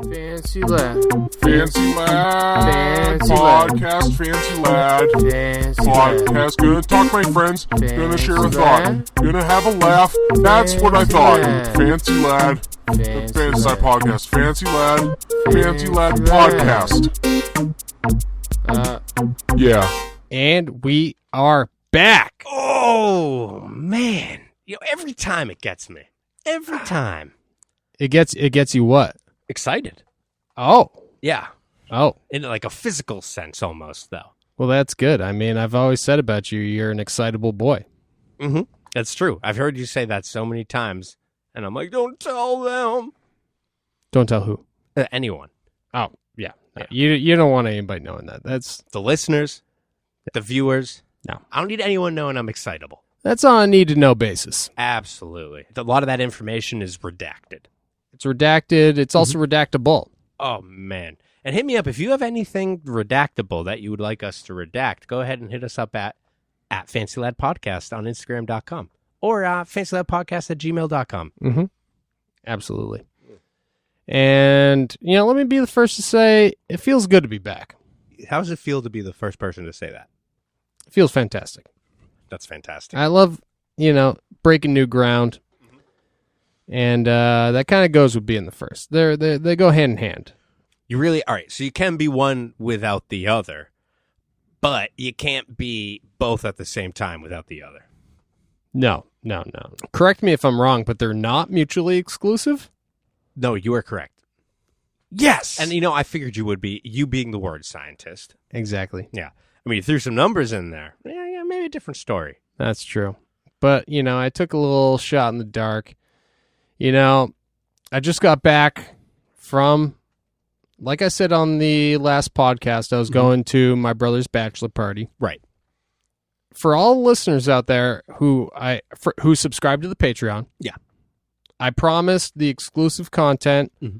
Fancy lad. Fancy lad. Fancy lad. Podcast, fancy lad. Fancy lad. Podcast, gonna talk to my friends. Gonna share a Fancy thought. lad. Gonna have a laugh. That's what I Fancy thought. lad. Fancy lad. Fancy Fancy lad. podcast. Fancy lad. Fancy lad Fancy podcast. Yeah. And we are back. Oh, man. Every time it gets me. Every time. It gets you what? Excited. Oh. Yeah. Oh. In like a physical sense almost, though. Well, that's good. I mean, I've always said about you, you're an excitable boy. Mm-hmm. That's true. I've heard you say that so many times. And I'm like, don't tell them. Don't tell who. Anyone. Oh, yeah. No, Yeah. You don't want anybody knowing that. That's The listeners. The viewers. No. I don't need anyone knowing I'm excitable. on a need-to-know basis. Absolutely. A lot of that information is redacted. It's redacted. It's also redactable. Oh, man. And hit me up if you have anything redactable that you would like us to redact. Go ahead and hit us up at Fancy Lad Podcast on Instagram.com or fancyladpodcast@gmail.com. Mm-hmm. Absolutely. And, let me be the first to say it feels good to be back. How does it feel to be the first person to say that? It feels fantastic. That's fantastic. I love, breaking new ground. And that kind of goes with being the first. They go hand in hand. You really, all right, so you can be one without the other, but you can't be both at the same time without the other. No. Correct me if I'm wrong, but they're not mutually exclusive? No, you are correct. Yes! And, I figured you would be, you being the word scientist. Exactly. Yeah. I mean, you threw some numbers in there. Yeah, maybe a different story. That's true. But, I took a little shot in the dark. I just got back from, like I said on the last podcast, I was going to my brother's bachelor party. Right. For all the listeners out there who subscribe to the Patreon, yeah, I promised the exclusive content, mm-hmm.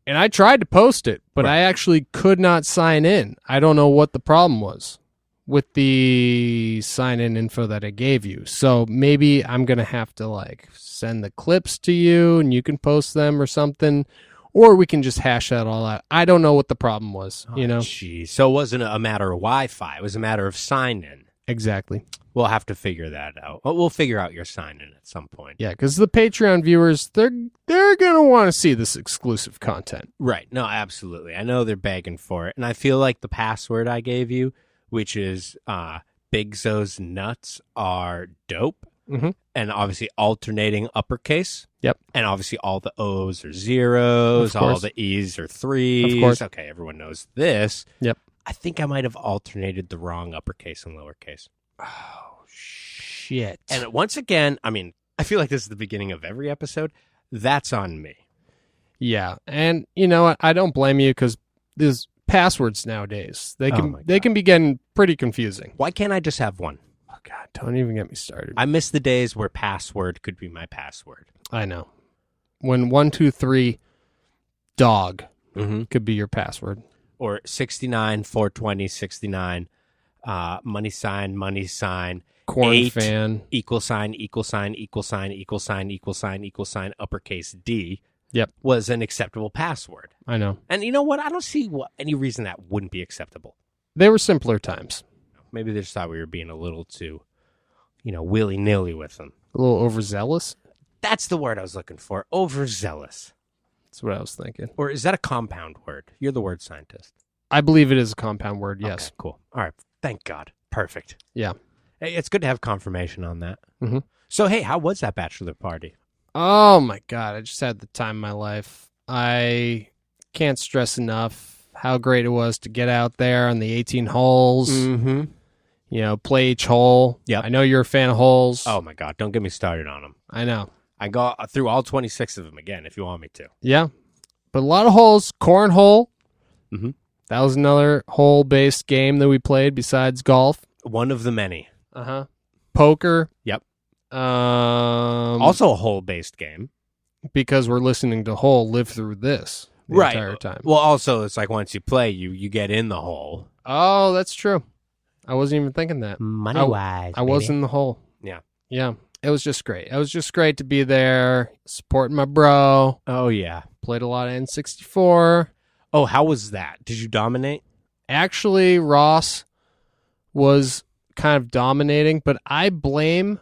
and I tried to post it, but Right. I actually could not sign in. I don't know what the problem was with the sign-in info that I gave you. So maybe I'm going to have to send the clips to you and you can post them or something, or we can just hash that all out. I don't know what the problem was, Jeez. So it wasn't a matter of Wi-Fi. It was a matter of sign-in. Exactly. We'll have to figure that out. We'll figure out your sign-in at some point. Yeah, because the Patreon viewers, they're going to want to see this exclusive content. Right. No, absolutely. I know they're begging for it. And I feel like the password I gave you, which is Bigzo's nuts are dope. Mm-hmm. And obviously alternating uppercase. Yep. And obviously all the O's are zeros, Of course. all the E's are threes. Of course. Okay, everyone knows this. Yep. I think I might have alternated the wrong uppercase and lowercase. Oh, shit. And once again, I mean, I feel like this is the beginning of every episode. That's on me. Yeah, and you know what? I don't blame you because there's passwords nowadays. They can my God. they can be getting pretty confusing. Why can't I just have one? Oh God, don't even get me started. I miss the days where password could be my password. I know. When 123 dog Mm-hmm. could be your password. Or 69, 420, 69, money sign, Corn 8, fan. equal sign, uppercase D. Yep. Was an acceptable password. I know. And you know what? I don't see any reason that wouldn't be acceptable. They were simpler times. Maybe they just thought we were being a little too, willy-nilly with them. A little overzealous. That's the word I was looking for. Overzealous. That's what I was thinking. Or is that a compound word? You're the word scientist. I believe it is a compound word, yes. Okay, cool. All right. Thank God. Perfect. Yeah. Hey, it's good to have confirmation on that. Mm-hmm. So, hey, how was that bachelor party? Oh my God, I just had the time of my life. I can't stress enough how great it was to get out there on the 18 holes, Mm-hmm. Play each hole. Yep. I know you're a fan of holes. Oh, my God. Don't get me started on them. I know. I go through all 26 of them again if you want me to. Yeah. But a lot of holes. Cornhole. Mm-hmm. That was another hole-based game that we played besides golf. One of the many. Uh-huh. Poker. Yep. Also, Also a hole-based game. because we're listening to Hole live through this the Right. entire time. Well, also, it's like once you play, you get in the hole. Oh, that's true. I wasn't even thinking that. Money-wise, I was in the hole. Yeah. Yeah. It was just great. It was just great to be there, supporting my bro. Oh, yeah. Played a lot of N64. Oh, how was that? Did you dominate? Actually, Ross was kind of dominating, but I blame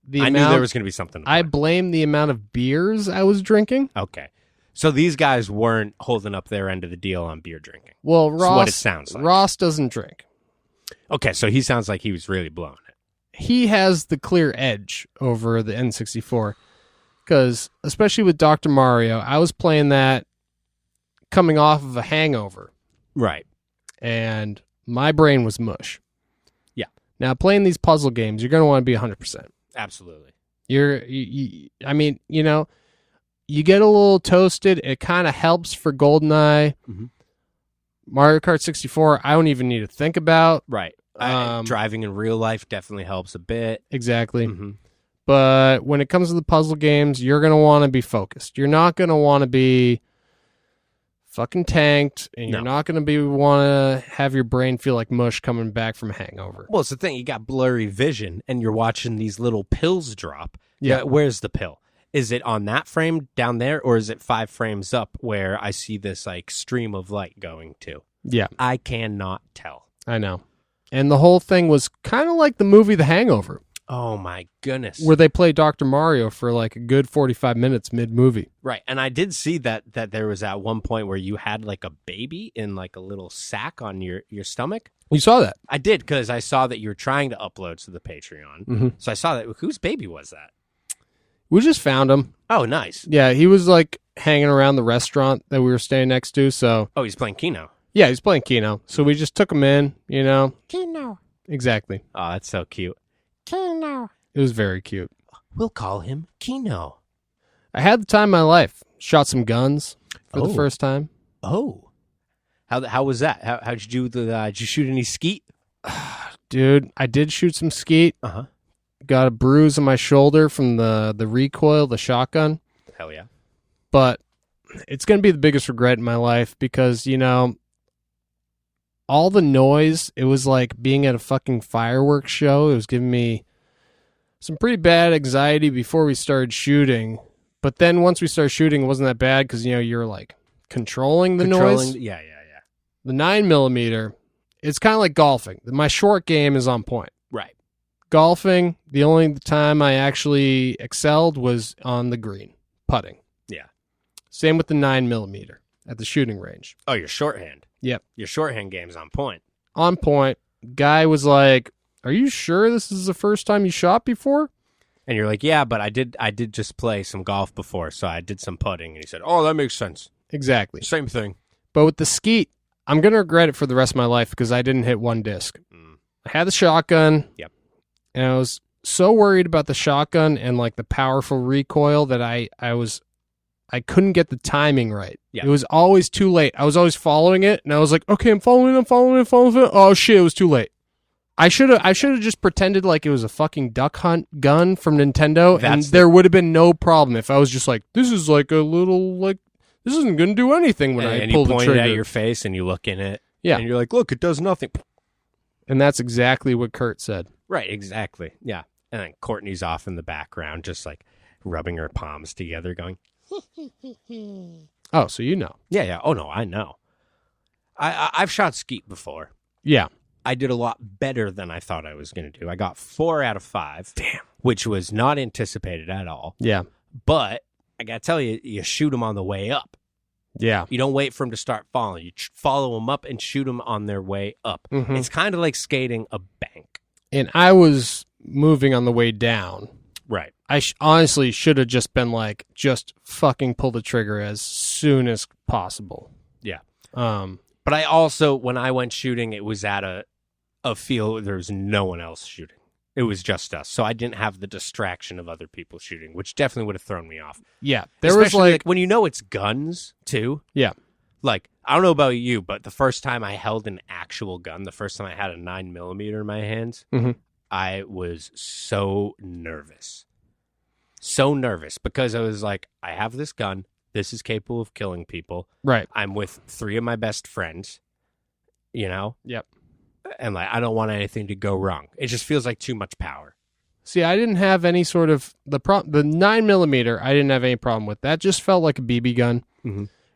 the I amount. knew there was going to be something. I blame the amount of beers I was drinking. Okay. So these guys weren't holding up their end of the deal on beer drinking. Well, That's Ross, what it sounds like. Ross doesn't drink. Okay, so he sounds like he was really blowing it. He has the clear edge over the N64 because, especially with Dr. Mario, I was playing that coming off of a hangover, Right. and my brain was mush. Yeah. Now, playing these puzzle games, you're going to want to be 100%. Absolutely. I mean, you know, you get a little toasted. It kind of helps for GoldenEye. Mhm. Mario Kart 64, I don't even need to think about. Right. Um, Driving in real life definitely helps a bit. Exactly. Mm-hmm. But when it comes to the puzzle games, you're going to want to be focused. You're not going to want to be fucking tanked, and you're not going to want to have your brain feel like mush coming back from a hangover. Well, it's the thing. You got blurry vision, and you're watching these little pills drop. Yeah. Where's the pill? Is it on that frame down there, or is it 5 frames up where I see this like stream of light going to? Yeah, I cannot tell. I know. And the whole thing was kind of like the movie The Hangover, Oh my goodness. where they play Dr. Mario for like a good 45 minutes mid-movie. Right. And I did see that there was at one point where you had like a baby in like a little sack on your stomach. You saw that? I did, because I saw that you were trying to upload to the Patreon. Mm-hmm. So I saw that. Whose baby was that? We just found him. Oh, nice. Yeah, he was like hanging around the restaurant that we were staying next to. So Oh, he's playing Keno. yeah, he's playing Keno. So we just took him in, you know. Keno. Exactly. Oh, that's so cute. Keno. It was very cute. We'll call him Keno. I had the time of my life. Shot some guns for Oh. the first time. Oh. How was that? How'd you do did you shoot any skeet? Dude, I did shoot some skeet. Uh-huh. Got a bruise on my shoulder from the recoil, the shotgun. Hell yeah. But it's going to be the biggest regret in my life because, you know, all the noise, it was like being at a fucking fireworks show. It was giving me some pretty bad anxiety before we started shooting. But then once we started shooting, it wasn't that bad because, you know, you're like controlling the noise. Yeah. The 9mm, it's kind of like golfing. My short game is on point. Right. Golfing, the only time I actually excelled was on the green, putting. Yeah. Same with the 9mm at the shooting range. Oh, your shorthand. Yep. Your shorthand game's on point. On point. Guy was like, "Are you sure this is the first time you shot before?" And you're like, yeah, but I did just play some golf before, so I did some putting. And he said, oh, that makes sense. Exactly. Same thing. But with the skeet, I'm going to regret it for the rest of my life because I didn't hit one disc. I had the shotgun. Yep. And I was so worried about the shotgun and like the powerful recoil that I couldn't get the timing right. Yeah. It was always too late. I was always following it, and I was like, okay, I'm following it. Oh shit, it was too late. I should have just pretended like it was a fucking duck hunt gun from Nintendo, and there would have been no problem if I was just like, this is like a little like this isn't going to do anything when I pull the trigger. And you point it at your face, and you look in it. Yeah. And you're like, look, it does nothing. And that's exactly what Kurt said. Right, exactly. Yeah. And then Courtney's off in the background, just like rubbing her palms together, going, Oh, so you know. yeah. Oh, no, I know. I've shot skeet before. Yeah. I did a lot better than I thought I was going to do. I got 4 out of 5. Damn. Which was not anticipated at all. Yeah. But I got to tell you, you shoot them on the way up. Yeah. You don't wait for them to start falling. You follow them up and shoot them on their way up. Mhm. It's kind of like skating a bank. And I was moving on the way down. Right. I honestly should have just been like, just fucking pull the trigger as soon as possible. Yeah. But But I also, when I went shooting, it was at a field where there was no one else shooting. It was just us. So I didn't have the distraction of other people shooting, which definitely would have thrown me off. yeah, there was Especially, like, when you know it's guns, too. yeah, Like, I don't know about you, but the first time I held an actual gun, the first time I had a 9mm in my hands, Mhm. I was so nervous. So nervous because I was like, I have this gun. This is capable of killing people. right. I'm with 3 of my best friends, you know? Yep. And like, I don't want anything to go wrong. It just feels like too much power. See, I didn't have any sort of the 9mm. I didn't have any problem with that. Just felt like a BB gun,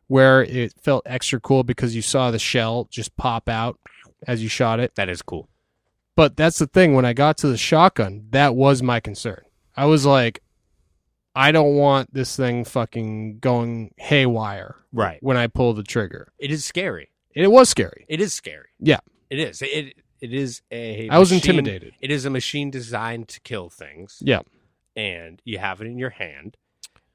where it felt extra cool because you saw the shell just pop out as you shot it. That is cool. But that's the thing. When I got to the shotgun, that was my concern. I was like, I don't want this thing fucking going haywire. Right. When I pull the trigger, It is scary. it was scary. It is scary. Yeah. It is. It is a. I was machine- intimidated. It is a machine designed to kill things. Yeah. And you have it in your hand,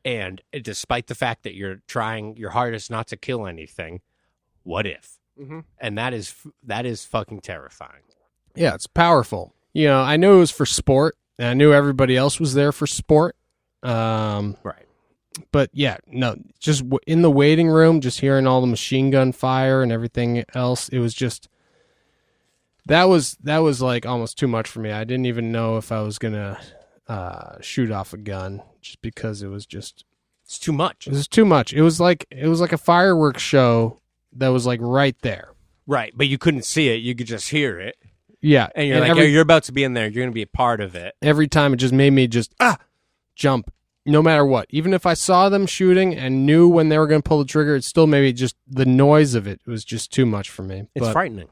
and despite the fact that you're trying your hardest not to kill anything, what if? And that is fucking terrifying. Yeah, it's powerful. You know, I knew it was for sport, and I knew everybody else was there for sport. Right. But yeah, no, just in the waiting room, just hearing all the machine gun fire and everything else, it was just that was like almost too much for me. I didn't even know if I was gonna shoot off a gun, just because It's too much. it was too much. It was like a fireworks show that was like right there. Right, but you couldn't see it. You could just hear it, Yeah, and you're like, you're about to be in there. You're going to be a part of it. every time it just made me just jump, no matter what. Even if I saw them shooting and knew when they were going to pull the trigger, it still maybe just the noise of it was just too much for me. It's frightening.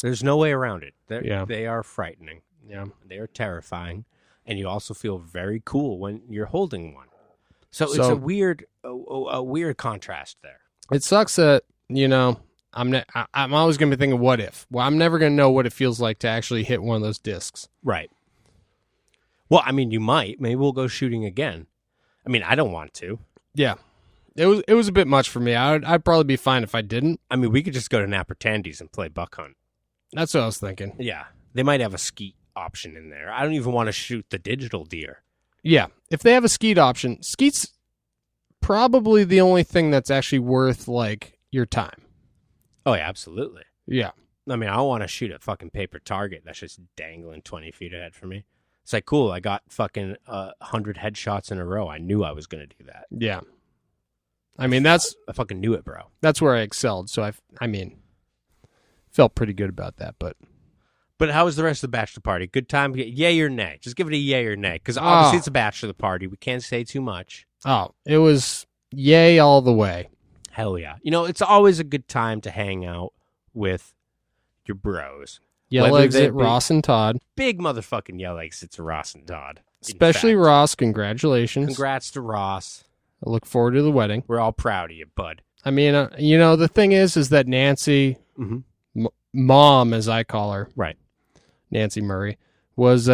There's no way around it. Yeah. They are frightening. Yeah. They are terrifying, and you also feel very cool when you're holding one. So it's a weird contrast there. It sucks that, you know, I'm always going to be thinking, what if? Well, I'm never going to know what it feels like to actually hit one of those discs. Right. Well, I mean, you might. Maybe we'll go shooting again. I mean, I don't want to. Yeah. It was a bit much for me. I'd probably be fine if I didn't. I mean, we could just go to Napper Tandy's and play buck hunt. That's what I was thinking. Yeah. They might have a skeet option in there. I don't even want to shoot the digital deer. Yeah. If they have a skeet option, skeet's probably the only thing that's actually worth, like, your time. Oh, yeah, absolutely. Yeah. I mean, I don't want to shoot a fucking paper target that's just dangling 20 feet ahead from me. It's like, cool, I got fucking 100 headshots in a row. I knew I was going to do that. Yeah. I mean, I fucking knew it, bro. that's where I excelled. So I mean, felt pretty good about that, but But how was the rest of the bachelor party? Good time? Yay or nay? Just give it a yay or nay. Because obviously it's a bachelor party. We can't say too much. it was yay all the way. Hell yeah. You know, it's always a good time to hang out with your bros. Yell Whether exit they be- Ross and Todd. Big motherfucking yell exits to Ross and Todd. In Especially fact, Ross, congratulations. Congrats to Ross. I look forward to the wedding. We're all proud of you, bud. I mean, you know, the thing is that Nancy, mom, as I call her, Right. Nancy Murray, was, you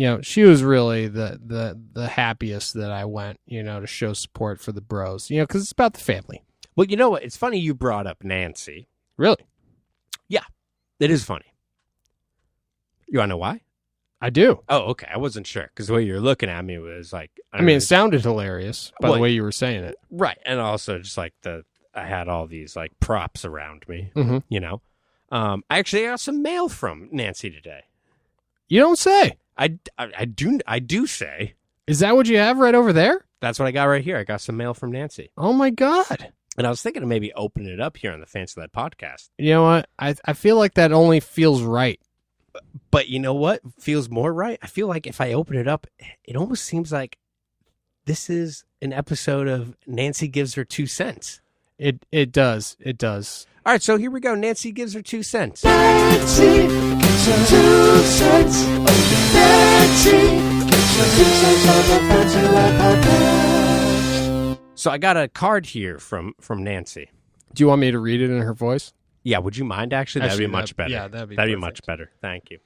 know, she was really the happiest that I went, you know, to show support for the bros, you know, because it's about the family. Well, you know what? It's funny you brought up Nancy. Really? Yeah, it is funny. You want to know why? I do. Oh, okay. I wasn't sure because the way you're looking at me was like, I mean, it sounded hilarious by Well, the way you were saying it. right. And also just like I had all these like props around me, Mhm. you know. I actually got some mail from Nancy today. You don't say. I do say. Is that what you have right over there? That's what I got right here. I got some mail from Nancy. Oh, my God. And I was thinking of maybe opening it up here on the Fancy Lad podcast. You know what? I feel like that only feels right. But you know what feels more right? I feel like if I open it up, it almost seems like this is an episode of Nancy Gives Her 2 Cents. It does. It does. All right, so here we go. Nancy Gives Her 2 Cents. Nancy gives her 2 cents. Nancy gives her 2 cents on the Fancy Lad podcast. So I got a card here from Nancy. Do you want me to read it in her voice? Yeah, would you mind actually? That'd be much better. Yeah, that'd be That'd be perfect. much better. Thank you.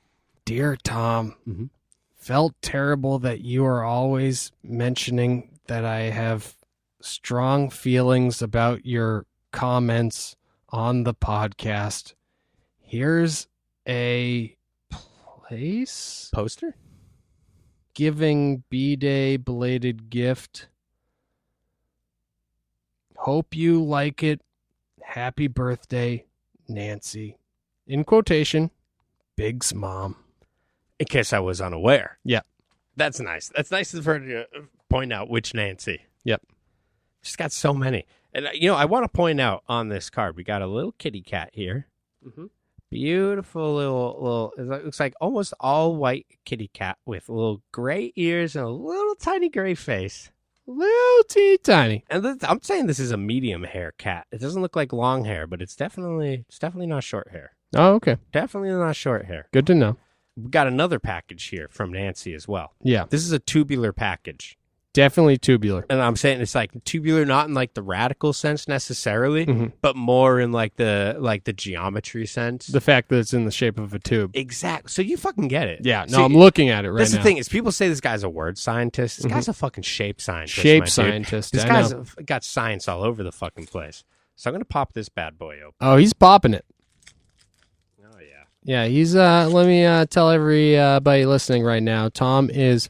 Dear Tom, Mhm. felt terrible that you are always mentioning that I have strong feelings about your comments on the podcast. Here's a place Poster? giving B-Day belated gift. Hope you like it. Happy birthday, Nancy. In quotation, Big's mom. In case I was unaware. Yeah. That's nice. That's nice of her to point out which Nancy. Yep. She's got so many. And, you know, I want to point out on this card, we got a little kitty cat here. Mhm. Beautiful little. It looks like almost all white kitty cat with little gray ears and a little tiny gray face. Little teeny tiny. And I'm saying this is a medium hair cat. It doesn't look like long hair, but it's definitely not short hair. Oh, okay. Definitely not short hair. Good to know. We got another package here from Nancy as well. Yeah. This is a tubular package. Definitely tubular. And I'm saying it's like tubular, not in like the radical sense necessarily, Mhm. but more in like the geometry sense. The fact that it's in the shape of a tube. Exactly. So you fucking get it. Yeah. No, See, I'm looking at it right that's now. the thing is people say this guy's a word scientist. This guy's a fucking shape scientist. Shape my dude. scientist. This I guy's know. got science all over the fucking place. So I'm gonna pop this bad boy open. Oh, he's popping it. Oh yeah. Yeah, he's let me tell everybody listening right now. Tom is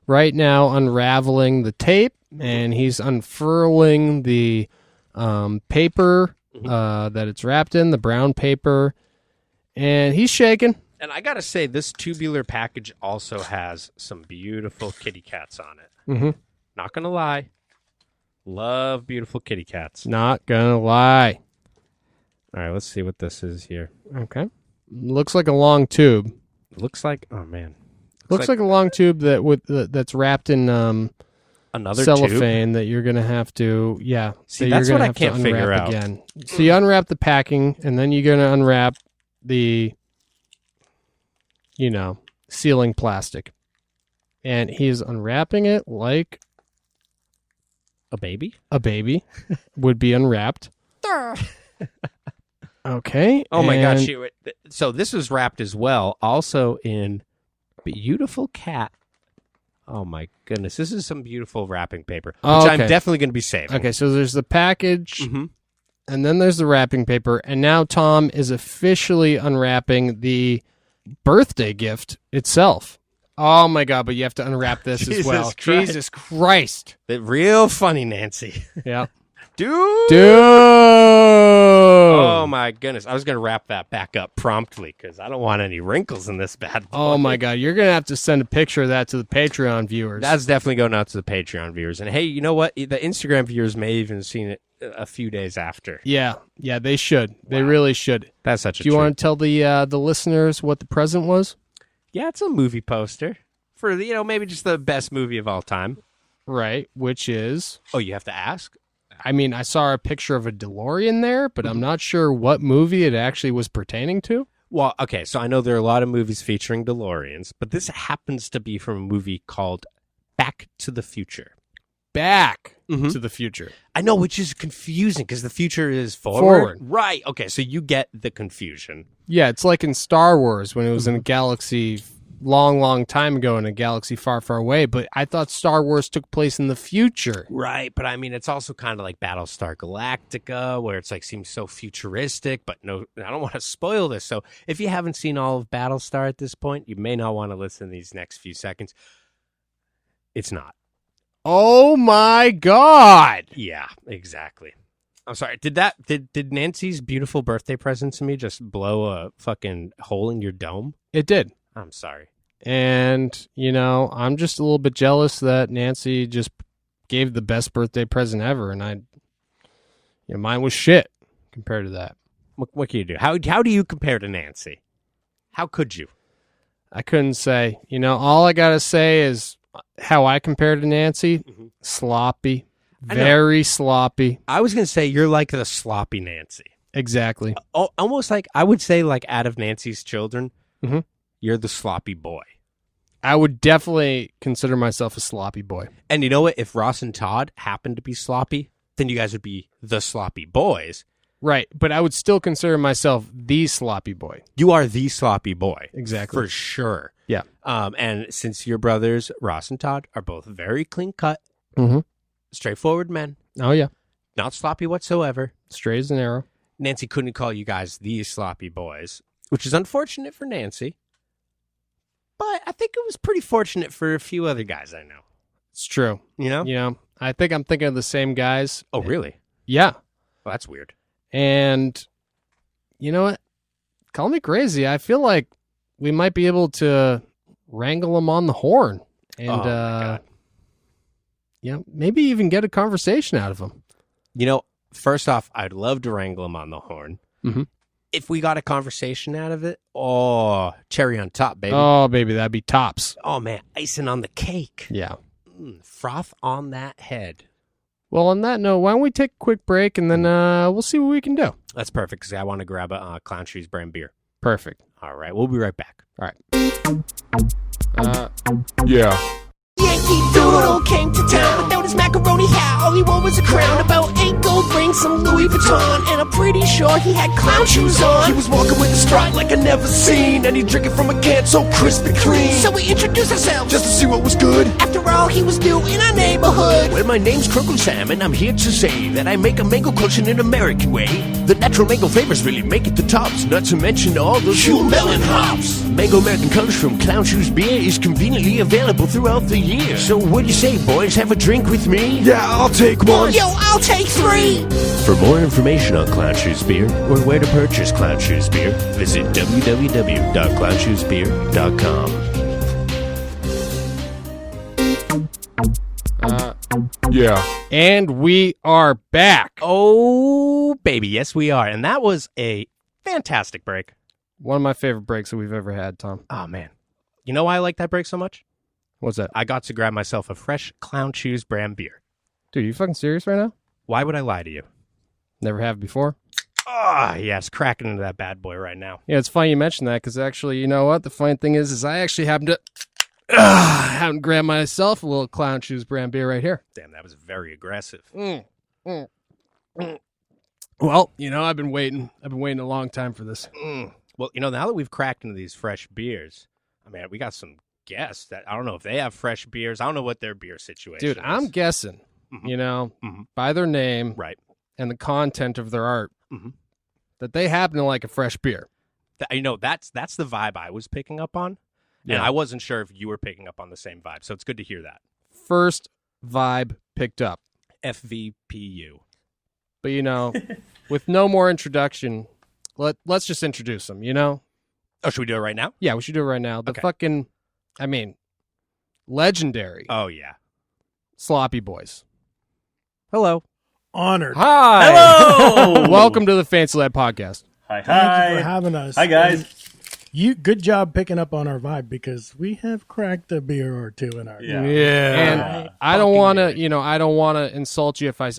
right now unraveling the tape and he's unfurling the paper that it's wrapped in, the brown paper, and he's shaking. And I gotta say, this tubular package also has some beautiful kitty cats on it. Mm-hmm. Not gonna lie, love beautiful kitty cats. Not gonna lie. All right, let's see what this is here. Okay. Looks like a long tube. Looks like, oh man, Looks like a long tube that's wrapped in another cellophane tube. that you're gonna have to See, that that's you're what gonna I have can't to figure unwrap out. again. So you unwrap the packing and then you're gonna unwrap the sealing plastic. And he's unwrapping it like A baby? a baby would be unwrapped. Okay. Oh my and- gosh! So this was wrapped as well, also in beautiful cat. Oh my goodness, this is some beautiful wrapping paper, which Oh, I'm okay. definitely going to be saving. Okay, so there's the package, Mhm. and then there's the wrapping paper, and now Tom is officially unwrapping the birthday gift itself. Oh my God, but you have to unwrap this as Jesus well. Christ. Jesus Christ. Real funny, Nancy. Yeah. Dude. Oh Oh my goodness, I was going to wrap that back up promptly because I don't want any wrinkles in this bad boy. Oh my God, you're going to have to send a picture of that to the Patreon viewers. That's definitely going out to the Patreon viewers. And hey, you know what? The Instagram viewers may even seen it a few days after. Yeah, they should. They Wow. really should. That's such a Do you treat. want to tell the listeners what the present was? Yeah, it's a movie poster for maybe just the best movie of all time. Right, which is... Oh, you have to ask? I mean, I saw a picture of a DeLorean there, but I'm not sure what movie it actually was pertaining to. Well, okay, so I know there are a lot of movies featuring DeLoreans, but this happens to be from a movie called Back to the Future. Back Mhm. to the Future. I know, which is confusing because the future is forward. Forward. Right, okay, so you get the confusion. Yeah, it's like in Star Wars when it was in a galaxy long time ago in a galaxy far, far away. But I thought Star Wars took place in the future. Right, but I mean, it's also kind of like Battlestar Galactica, where it's like seems so futuristic, but no, I don't want to spoil this. So if you haven't seen all of Battlestar at this point, you may not want to listen to these next few seconds. It's not. Oh my God! Yeah, exactly. I'm sorry. Did Nancy's beautiful birthday present to me just blow a fucking hole in your dome? It did. I'm sorry. And, I'm just a little bit jealous that Nancy just gave the best birthday present ever. And mine was shit compared to that. What can you do? How do you compare to Nancy? How could you? I couldn't say. All I got to say is how I compare to Nancy. Mhm. Sloppy. I know. Very sloppy. I was going to say you're like the sloppy Nancy. Exactly. Almost like, I would say like out of Nancy's children, Mhm. you're the sloppy boy. I would definitely consider myself a sloppy boy. And you know what? If Ross and Todd happened to be sloppy, then you guys would be the sloppy boys. Right. But I would still consider myself the sloppy boy. You are the sloppy boy. Exactly. For sure. Yeah. And since your brothers, Ross and Todd, are both very clean cut, Mm-hmm. straightforward men, Oh, yeah. not sloppy whatsoever, Straight as an arrow. Nancy couldn't call you guys the sloppy boys, which is unfortunate for Nancy. But I think it was pretty fortunate for a few other guys I know. It's true. You know? I think I'm thinking of the same guys. Oh, really? Yeah. Well, that's weird. And you know what? Call me crazy. I feel like we might be able to wrangle them on the horn. And, Oh, my God. maybe even get a conversation out of them. You know, first off, I'd love to wrangle him on the horn. Mhm. if we got a conversation out of it, cherry on top, baby. Oh, baby, that'd be tops. Oh, man, icing on the cake. Yeah. Froth on that head. Well, on that note, why don't we take a quick break and then we'll see what we can do. That's perfect because I want to grab a Clown Shoes brand beer. Perfect. All right, we'll be right back. All right. Yeah. Yankee Doodle came to town without his macaroni hat. All he wore was a crown, about 8 gold rings, some Louis Vuitton, and I'm pretty sure he had clown shoes on. He was walking with a strut like I never seen, and he drinking from a can so crisp and clean. So we introduced ourselves just to see what was good. After all, he was new in our neighborhood. Well, my name's Croco Sam, and I'm here to say that I make a mango kush in an American way. The natural mango flavors really make it the tops, not to mention all the Shoe melon hops. Mango American Kush from Clown Shoes Beer is conveniently available throughout the year. So what do you say, boys? Have a drink with me? Yeah, I'll take one. Yo, I'll take 3. For more information on Clown Shoes Beer or where to purchase Clown Shoes Beer, visit www.clownshoesbeer.com. Yeah. And we are back. Oh, baby, yes, we are. And that was a fantastic break. One of my favorite breaks that we've ever had, Tom. Oh, man. You know why I like that break so much? What's that? I got to grab myself a fresh Clown Shoes brand beer. Dude, you fucking serious right now? Why would I lie to you? Never have before? Yes, cracking into that bad boy right now. Yeah, it's funny you mentioned that because actually, you know what? The funny thing is I actually happen to grab myself a little Clown Shoes brand beer right here. Damn, that was very aggressive. Well, you know, I've been waiting a long time for this. Well, you know, now that we've cracked into these fresh beers, I mean, we got some guests that I don't know if they have fresh beers. I don't know what their beer situation is. Dude, I'm guessing, you know, by their name right, and the content of their art, that they happen to like a fresh beer. You know, that's the vibe I was picking up on, and I wasn't sure if you were picking up on the same vibe, so it's good to hear that. First vibe picked up. FVPU. But, you know, with no more introduction, let's just introduce them, you know? Oh, should we do it right now? Yeah, we should do it right now. The fucking, I mean, legendary Oh, yeah. Sloppy Boys. Hello. Honored. Hi. Hello. Welcome to the Fancy Lad Podcast. Hi. Thank you for having us. Hi, guys. You good job picking up on our vibe because we have cracked a beer or two in our And I don't want to, you know, I don't want to insult you if I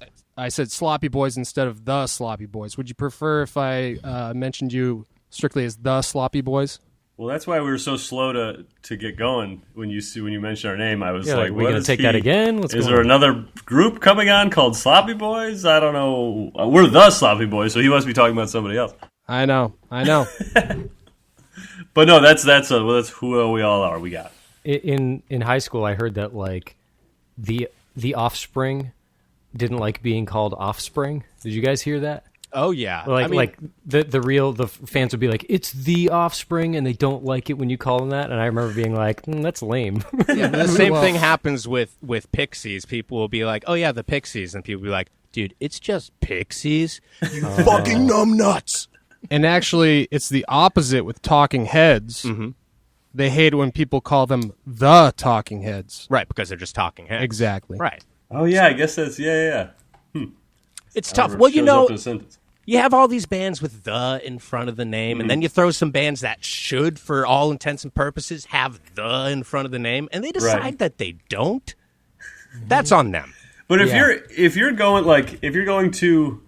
said Sloppy Boys instead of the Sloppy Boys. Would you prefer if I mentioned you strictly as the Sloppy Boys? Well, that's why we were so slow to get going when you mentioned our name. I was like, we're going to take that again? Is there another group coming on called Sloppy Boys? I don't know. We're the Sloppy Boys, so he must be talking about somebody else. I know. But no, that's who we all are. We got in high school. I heard that like the Offspring didn't like being called Offspring. Did you guys hear that? Oh yeah, like the fans would be like, it's the Offspring, and they don't like it when you call them that. And I remember being like, that's lame. Yeah, the same thing happens with Pixies. People will be like, oh yeah, the Pixies, and people will be like, dude, it's just Pixies. You fucking numbnuts. And actually, it's the opposite with Talking Heads. They hate when people call them the Talking Heads. Right, because they're just talking heads. Exactly. Right. Oh yeah, I guess that's yeah. It's tough. Well, you know, you have all these bands with the in front of the name, and then you throw some bands that should, for all intents and purposes, have the in front of the name, and they decide that they don't. That's on them. But if you're going to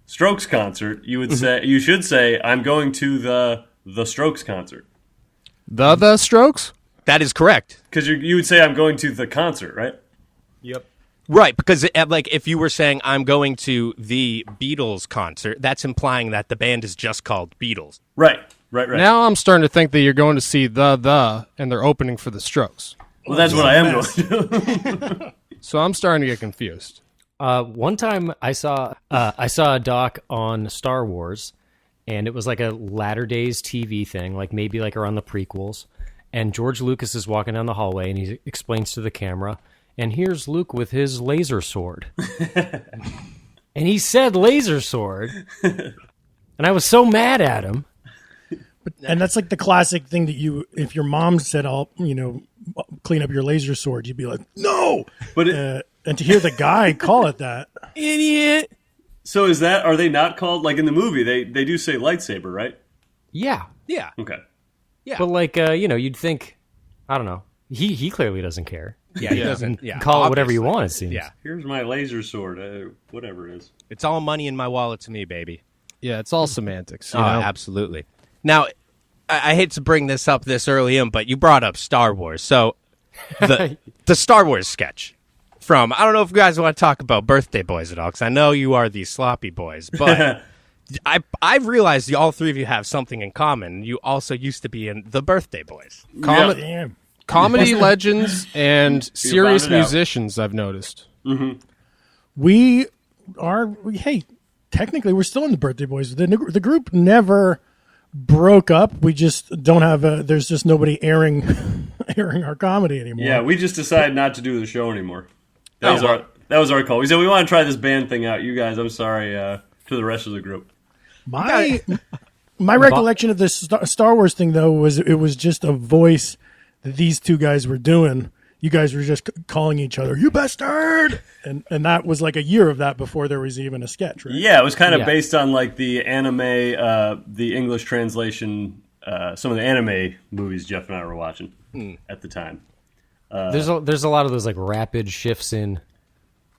Strokes concert, you would you should say I'm going to the Strokes concert. The Strokes? That is correct. Because you would say I'm going to the concert, right? Yep. Right, because like if you were saying I'm going to the Beatles concert, that's implying that the band is just called Beatles. Right. Now I'm starting to think that you're going to see the, and they're opening for the Strokes. Well, that's what I am going to. So I'm starting to get confused. One time I saw a doc on Star Wars, and it was like a latter days TV thing, like maybe like around the prequels. And George Lucas is walking down the hallway, and he explains to the camera, and here's Luke with his laser sword. And he said laser sword, and I was so mad at him. And that's like the classic thing that if your mom said, "I'll, clean up your laser sword," you'd be like, "No!" But and to hear the guy call it that, Idiot. So are they not called, like in the movie, they do say lightsaber, right? Yeah. Yeah. Okay. Yeah. But like, you'd think, I don't know. He clearly doesn't care. Yeah, he doesn't. Yeah, Call it whatever you obviously. want, it seems. Yeah. Here's my laser sword, whatever it is. It's all money in my wallet to me, baby. Yeah, it's all semantics. You Oh, know? absolutely. Now, I hate to bring this up this early in, but you brought up Star Wars. So, the Star Wars sketch from, I don't know if you guys want to talk about Birthday Boys at all, because I know you are the sloppy boys, but I've realized all three of you have something in common. You also used to be in the Birthday Boys. Damn. Comedy legends and serious rounded out. musicians, I've noticed. We are. Hey, technically, we're still in the Birthday Boys. The group never broke up. We just don't have there's just nobody airing our comedy anymore. Yeah, we just decided not to do the show anymore. That was our call. We said we want to try this band thing out. You guys, I'm sorry to the rest of the group. My recollection of this Star Wars thing, though, was it was just a voice that these two guys were doing. You guys were just calling each other, "You bastard!" and that was like a year of that before there was even a sketch, right? Yeah, it was kind of based on like the anime, the English translation, some of the anime movies Jeff and I were watching at the time. There's a lot of those like rapid shifts in,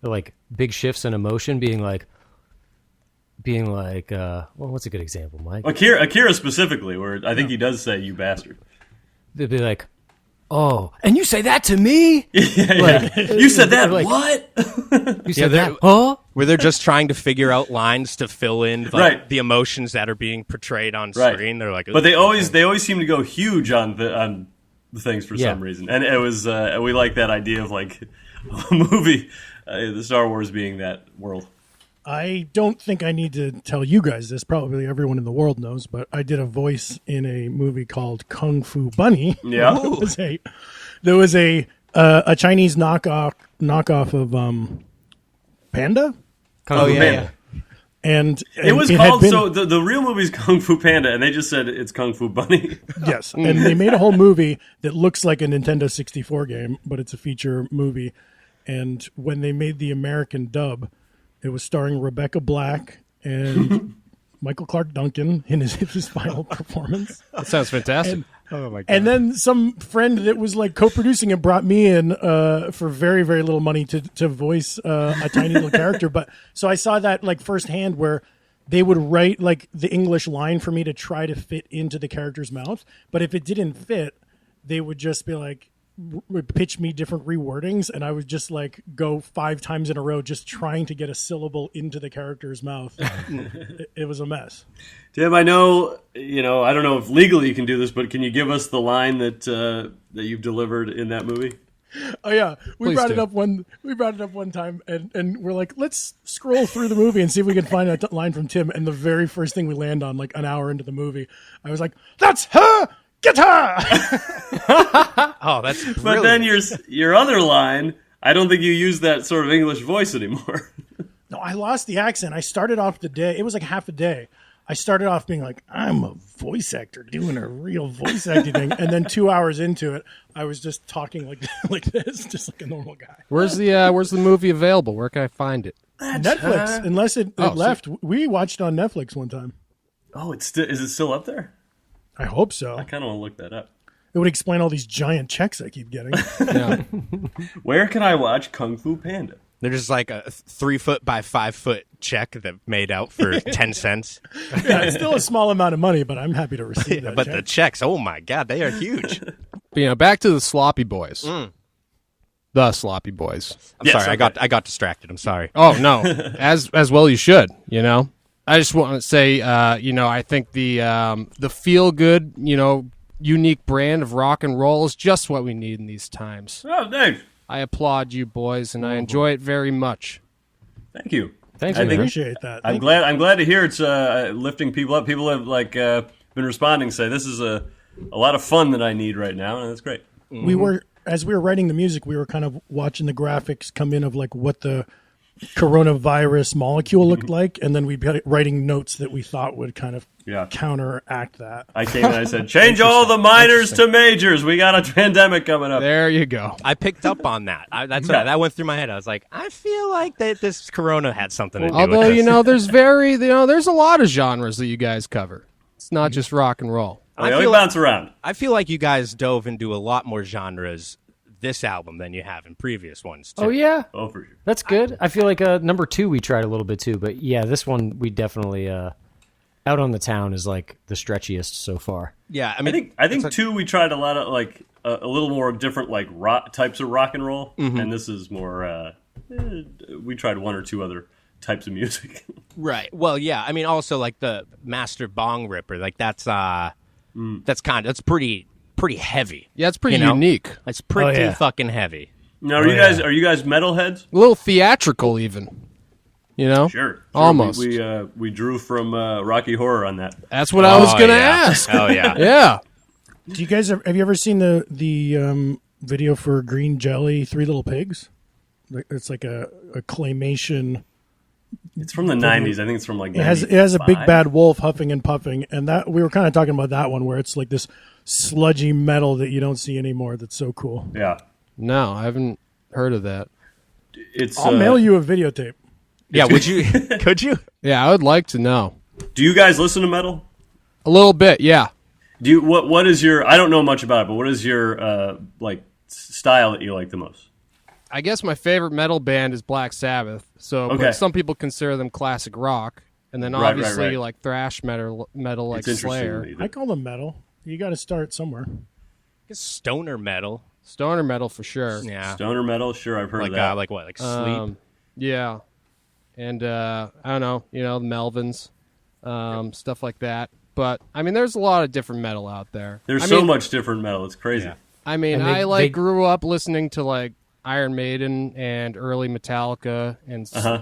like big shifts in emotion, being like, well, what's a good example, Mike? Akira specifically, where I think he does say "you bastard." They'd be like, "Oh, and you say that to me? You said that? like- What? You said that? Huh?" Where they're just trying to figure out lines to fill in Right. the emotions that are being portrayed on Right. screen. They're like, But they always seem to go huge on the things for Yeah. some reason, and it was we like that idea of like a movie, the Star Wars being that world. I don't think I need to tell you guys this. Probably everyone in the world knows, but I did a voice in a movie called Kung Fu Bunny. Yeah. There was a Chinese knockoff of Panda, Oh yeah. and It was had called been- the real movie's Kung Fu Panda, and they just said it's Kung Fu Bunny. Yes, and they made a whole movie that looks like a Nintendo 64 game, but it's a feature movie. And when they made the American dub, it was starring Rebecca Black and Michael Clark Duncan in his final performance. That sounds fantastic. oh my god. And then some friend that was like co-producing it brought me in for very, very little money to voice a tiny little character. But so I saw that like firsthand where they would write like the English line for me to try to fit into the character's mouth. But if it didn't fit, they would just be like, would pitch me different rewordings, and I would just like go 5 times in a row just trying to get a syllable into the character's mouth. It was a mess. Tim, I know I don't know if legally you can do this, but can you give us the line that you've delivered in that movie? Oh yeah, we Please brought do. it up one time, and we're like, let's scroll through the movie and see if we can find a line from Tim. And the very first thing we land on, like an hour into the movie, I was like, "That's her, get her!" Oh, that's brilliant. But then your other line, I don't think you use that sort of English voice anymore. No, I lost the accent. I started off the day. It was like half a day. I started off being like, I'm a voice actor doing a real voice acting thing, and then 2 hours into it, I was just talking like this, just like a normal guy. Where's the movie available? Where can I find it? Netflix, unless it Oh, left. We watched it on Netflix one time. Oh, is it still up there? I hope so. I kind of want to look that up. It would explain all these giant checks I keep getting. Yeah. Where can I watch Kung Fu Panda? They're just like a 3 foot by 5 foot check that made out for 10 cents. Yeah, it's still a small amount of money, but I'm happy to receive that. But check. the checks, oh my god, they are huge. But, back to the Sloppy Boys. The Sloppy Boys. I'm Yes, sorry, okay. I got distracted. I'm sorry. Oh no, as well you should. I just want to say, I think the feel good, unique brand of rock and roll is just what we need in these times. Oh, Dave. I applaud you boys, and I enjoy it very much. Thank you. Thanks, I man. think- Appreciate that. I'm glad to hear it's lifting people up. People have been responding, say this is a lot of fun that I need right now, and that's great. We were, as we were writing the music, we were kind of watching the graphics come in of like what the coronavirus molecule looked like, and then we'd be writing notes that we thought would kind of Yeah. counteract that. I came and I said, change all the minors to majors. We got a pandemic coming up. There you go. I picked up on that. That went through my head. I was like, I feel like that this Corona had something to do with Although, this. there's a lot of genres that you guys cover. It's not just rock and roll. We bounce around. I feel like you guys dove into a lot more genres this album than you have in previous ones, too. Oh, yeah. Oh, for sure. That's good. I feel like number 2 we tried a little bit too, but yeah, this one we definitely Out on the Town is like the stretchiest so far. Yeah, I think too, we tried a lot of like a little more different like rock types of rock and roll, and this is more. We tried one or two other types of music. Right. Well, yeah. I mean, also like the Master Bong Ripper, like that's pretty heavy. Yeah, it's pretty you know? unique. It's pretty yeah. fucking heavy. Now, are you guys metalheads? A little theatrical, even. You know? Sure. Almost. We drew from Rocky Horror on that. That's what I was going to ask. Oh yeah. Yeah. Do you guys have you ever seen the video for Green Jelly, Three Little Pigs? It's like a claymation. It's from the 90s. I think it's from like. It has a big bad wolf huffing and puffing, and that we were kind of talking about that one where it's like this sludgy metal that you don't see anymore. That's so cool. Yeah. No, I haven't heard of that. I'll I'll mail you a videotape. Yeah. Would you? Could you? Yeah, I would like to know. Do you guys listen to metal? A little bit, yeah. Do you what is your? I don't know much about it, but what is your like style that you like the most? I guess my favorite metal band is Black Sabbath. So Okay. but some people consider them classic rock, and then Right, obviously right. like thrash metal like It's interesting. Slayer. I call them metal. You got to start somewhere. Stoner metal. Stoner metal for sure. Yeah. Stoner metal, sure, I've heard Like of that. like what? Like Sleep. Yeah. And I don't know, the Melvins, stuff like that. But I mean, there's a lot of different metal out there. There's I so mean, much different metal. It's crazy. Yeah. I mean, And they- I they- grew up listening to like Iron Maiden and early Metallica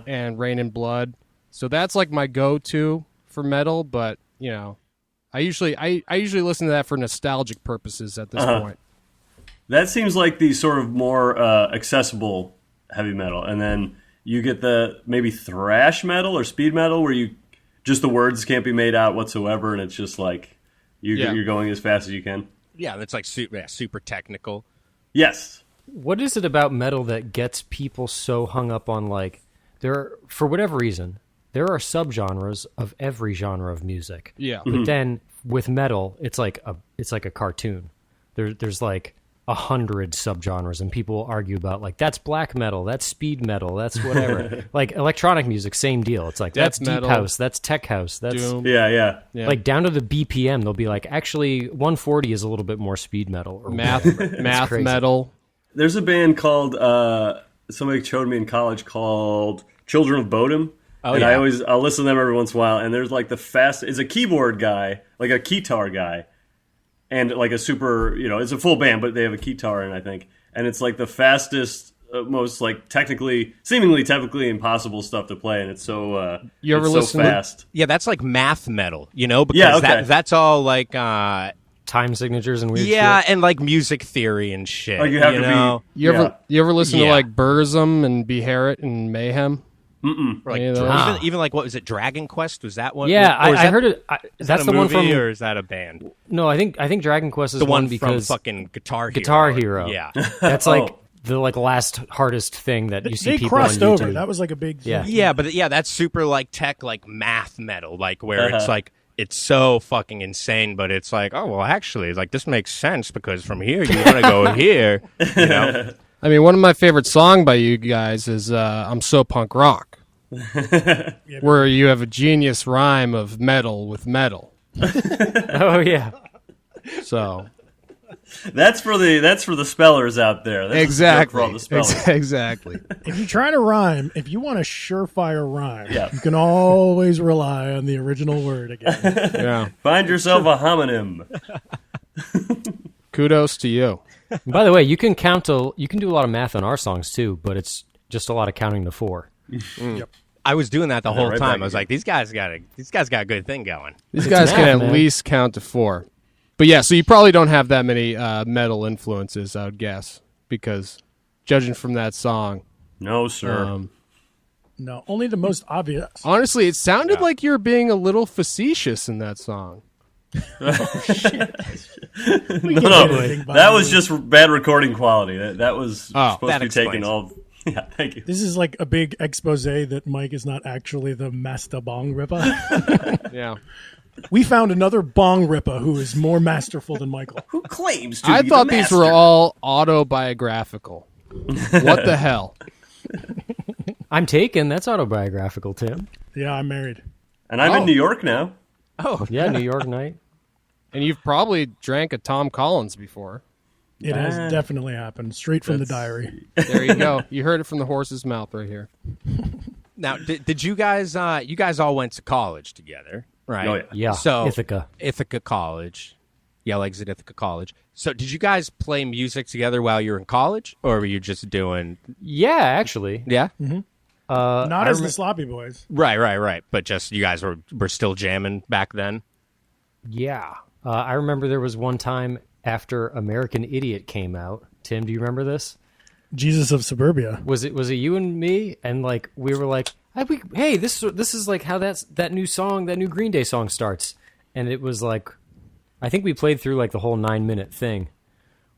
and Rain and Blood. So that's like my go-to for metal, but I usually listen to that for nostalgic purposes at this point. That seems like the sort of more accessible heavy metal, and then you get the maybe thrash metal or speed metal where you just the words can't be made out whatsoever, and it's just like you're going as fast as you can. Yeah, it's like super technical. Yes. What is it about metal that gets people so hung up on like for whatever reason, there are subgenres of every genre of music. Yeah. But then with metal, it's like a cartoon. There's like 100 subgenres, and people argue about like that's black metal, that's speed metal, that's whatever. Like electronic music, same deal. It's like that's deep metal, house, that's tech house, that's Doom. Yeah. like down to the BPM. They'll be like, actually, 140 is a little bit more speed metal or Math whatever. math crazy. metal. There's a band called somebody showed me in college called Children of Bodom. Oh, and yeah. I'll listen to them every once in a while, and there's like it's a keyboard guy, like a guitar guy, and like a super, it's a full band, but they have a guitar in, I think, and it's like the fastest, most like seemingly technically impossible stuff to play, and it's so You ever it's listen so to- fast. Yeah, that's like math metal, because Yeah, okay. that's all like Time signatures and weird yeah, shit. and like music theory and shit. Like you have to know? be. You ever listen to Yeah. like Burzum and Beherit and Mayhem? Or like Any of those? even like what was it? Dragon Quest, was that one? Yeah, Or is I that- heard it. Is That's that the a one movie, from. or is that a band? No, I think Dragon Quest is The one because from fucking Guitar Hero. Yeah. That's like the last hardest thing that you see They people on crossed over. YouTube. That was like a big thing. Yeah. Yeah, but that's super like tech, like math metal, like where it's like it's so fucking insane, but it's like, oh well, actually, like this makes sense because from here you want to go here. I mean, one of my favorite songs by you guys is "I'm So Punk Rock," where you have a genius rhyme of metal with metal. Oh yeah. So That's for the spellers out there. That's a joke exactly, for all the spellers. exactly. If you're trying to rhyme, if you want a surefire rhyme, Yeah. you can always rely on the original word again. Yeah. Find yourself a homonym. Kudos to you. And by the way, you can do a lot of math on our songs too, but it's just a lot of counting to 4. I was doing that the whole right time. back I was like, these guys got a good thing going. These It's guys math, can at man. least count to 4. But yeah, so you probably don't have that many metal influences, I would guess, because judging from that song, No, sir. No, only the most obvious. Honestly, it sounded like you were being a little facetious in that song. No, that was just bad recording quality. That was supposed to be taken all. Yeah, thank you. This is like a big expose that Mike is not actually the master bong ripper. Yeah. We found another bong ripper who is more masterful than Michael. Who claims to I be thought the these master? were all autobiographical. What the hell? I'm taken. That's autobiographical, Tim. Yeah, I'm married. And I'm in New York now. Oh, yeah, New York night. And you've probably drank a Tom Collins before. It has definitely happened. Straight from the diary. There you go. You heard it from the horse's mouth right here. Now, did you guys? You guys all went to college together, right? Oh, yeah. Yeah, So Ithaca. College. Yale Exit Ithaca College. So did you guys play music together while you were in college, or were you just doing? Yeah, actually. Yeah. Not as the Sloppy Boys. Right. But just you guys were still jamming back then. Yeah. I remember there was one time after American Idiot came out. Tim, do you remember this? Jesus of Suburbia. Was it you and me? And like we were like, hey, this is like how that new Green Day song starts. And it was like, I think we played through like the whole 9-minute thing.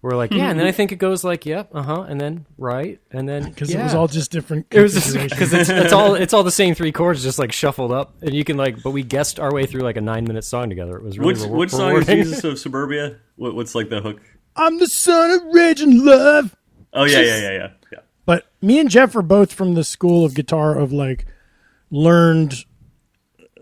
We're like, yeah, and then I think it goes like, yep, and then right, and then Because it was all just different. It was just because it's all the same 3 chords just like shuffled up, and you can like, but we guessed our way through like a 9-minute song together. It was really Which song is rewarding. Jesus of Suburbia? What's like the hook? I'm the son of rage and love. Oh yeah. But me and Jeff are both from the school of guitar of like learned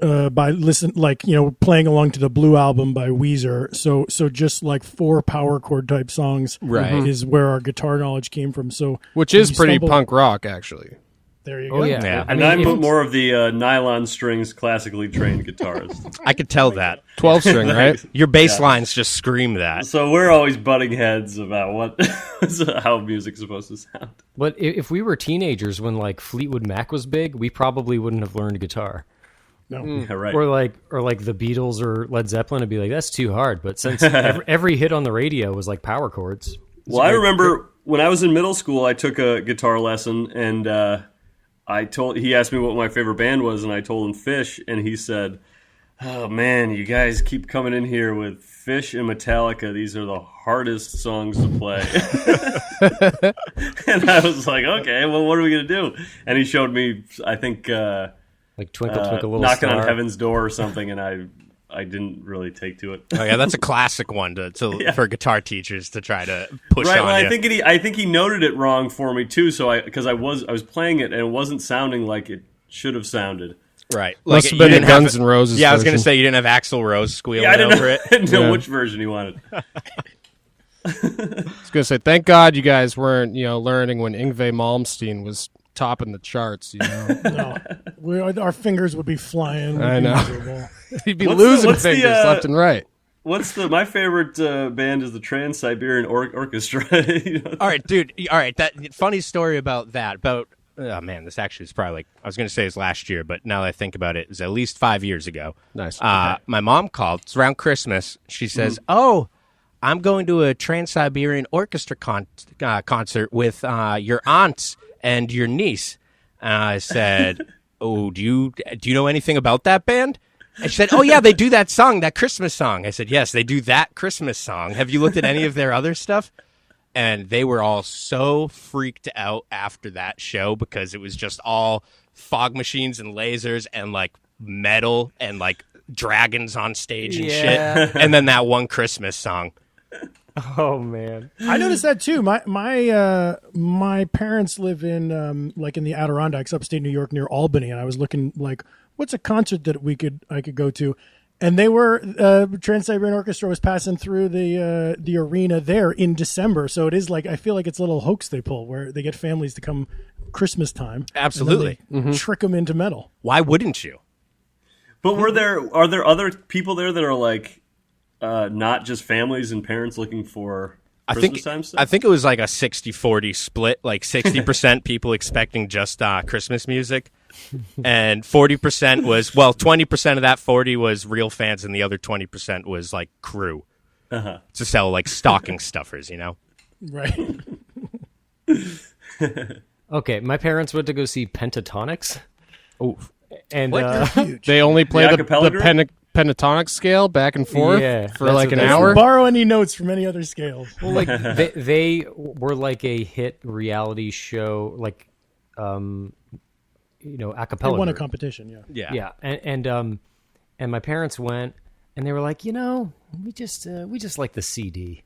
by playing along to the Blue Album by Weezer. So just like 4 power chord type songs is where our guitar knowledge came from. So Which is pretty punk rock, actually. There you go. Oh yeah, And I'm more of the nylon strings, classically trained guitarist. I could tell that 12-string, right? your bass lines just scream that. So we're always butting heads about how music's supposed to sound. But if we were teenagers when like Fleetwood Mac was big, we probably wouldn't have learned guitar. No. Yeah, right. Or like the Beatles or Led Zeppelin would be like, that's too hard. But since every hit on the radio was like power chords. Well, I remember when I was in middle school, I took a guitar lesson, and he asked me what my favorite band was, and I told him Fish, and he said, "Oh man, you guys keep coming in here with Fish and Metallica. These are the hardest songs to play." And I was like, "Okay, well, what are we gonna do?" And he showed me, I think, like Twinkle Twinkle Little Knocking Star. on Heaven's Door or something, and I didn't really take to it. Oh yeah, that's a classic one for guitar teachers to try to push Right. on Well, you. I think he noted it wrong for me too. So because I was playing it and it wasn't sounding like it should have sounded. Right. Must have you been the didn't have Guns N' Roses Yeah, I was going to version. say you didn't have Axl Rose squealing Yeah, I didn't over know, it. I didn't know Yeah. which version he wanted. I was going to say, thank God you guys weren't, learning when Yngwie Malmsteen was topping the charts, No. Our fingers would be flying. We'd I be know. miserable. He'd be What's losing the, fingers left and right. My favorite band is the Trans-Siberian Orchestra. All right, dude. All right, that funny story about that. Oh man, this actually is probably I was going to say it's last year, but now that I think about it, it's at least 5 years ago. Nice. My mom called. It's around Christmas. She says, "Oh, I'm going to a Trans-Siberian Orchestra concert with your aunts and your niece." I said, "Oh, do you know anything about that band?" And she said, "Oh yeah, they do that song, that Christmas song." I said, "Yes, they do that Christmas song. Have you looked at any of their other stuff?" And they were all so freaked out after that show because it was just all fog machines and lasers and like metal and like dragons on stage and shit. And then that one Christmas song. Oh man. I noticed that too. My parents live in in the Adirondacks, upstate New York, near Albany, and I was looking like, what's a concert that I could go to? And they were Trans-Siberian Orchestra was passing through the arena there in December. So it is like, I feel like it's a little hoax they pull where they get families to come Christmas time. Absolutely. And then they trick them into metal. Why wouldn't you? But are there other people there that are like not just families and parents looking for Christmas time stuff? I think it was like a 60-40 split, like 60% people expecting just Christmas music. And 40% was 20% of that 40 was real fans, and the other 20% was like crew to sell like stocking stuffers, Right. Okay, my parents went to go see Pentatonics, And They only play The the acapella group? pentatonic scale back and forth Yeah, for that's like what an they hour. said. Borrow any notes from any other scales. well, like they were like a hit reality show, like a They cappella. won a group. competition, yeah. Yeah, and my parents went, and they were like, we just like the CD.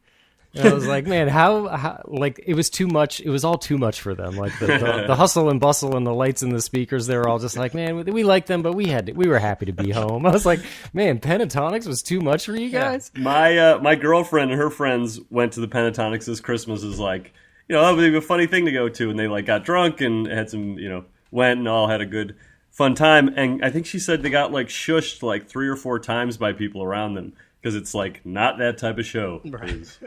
And I was like, man, how like it was too much. It was all too much for them. Like the hustle and bustle and the lights and the speakers. They were all just like, man, we liked them, but we were happy to be home. I was like, man, Pentatonics was too much for you guys. My girlfriend and her friends went to the Pentatonics this Christmas. Is like, that would be a funny thing to go to, and they like got drunk and had some, went and all had a good fun time. And I think she said they got like shushed like 3 or 4 times by people around them. Because it's like not that type of show. Right.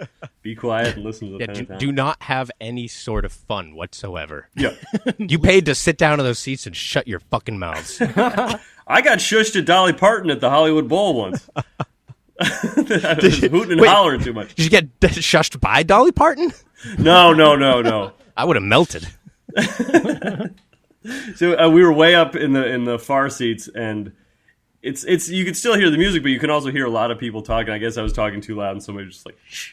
Be quiet and listen to the Pentatonics. Do not have any sort of fun whatsoever. Yeah. You paid to sit down in those seats and shut your fucking mouths. I got shushed at Dolly Parton at the Hollywood Bowl once. I was hooting and hollering too much. Did you get shushed by Dolly Parton? No. I would have melted. So we were way up in the far seats, and it's you could still hear the music, but you can also hear a lot of people talking. I guess I was talking too loud, and somebody was just like, shh.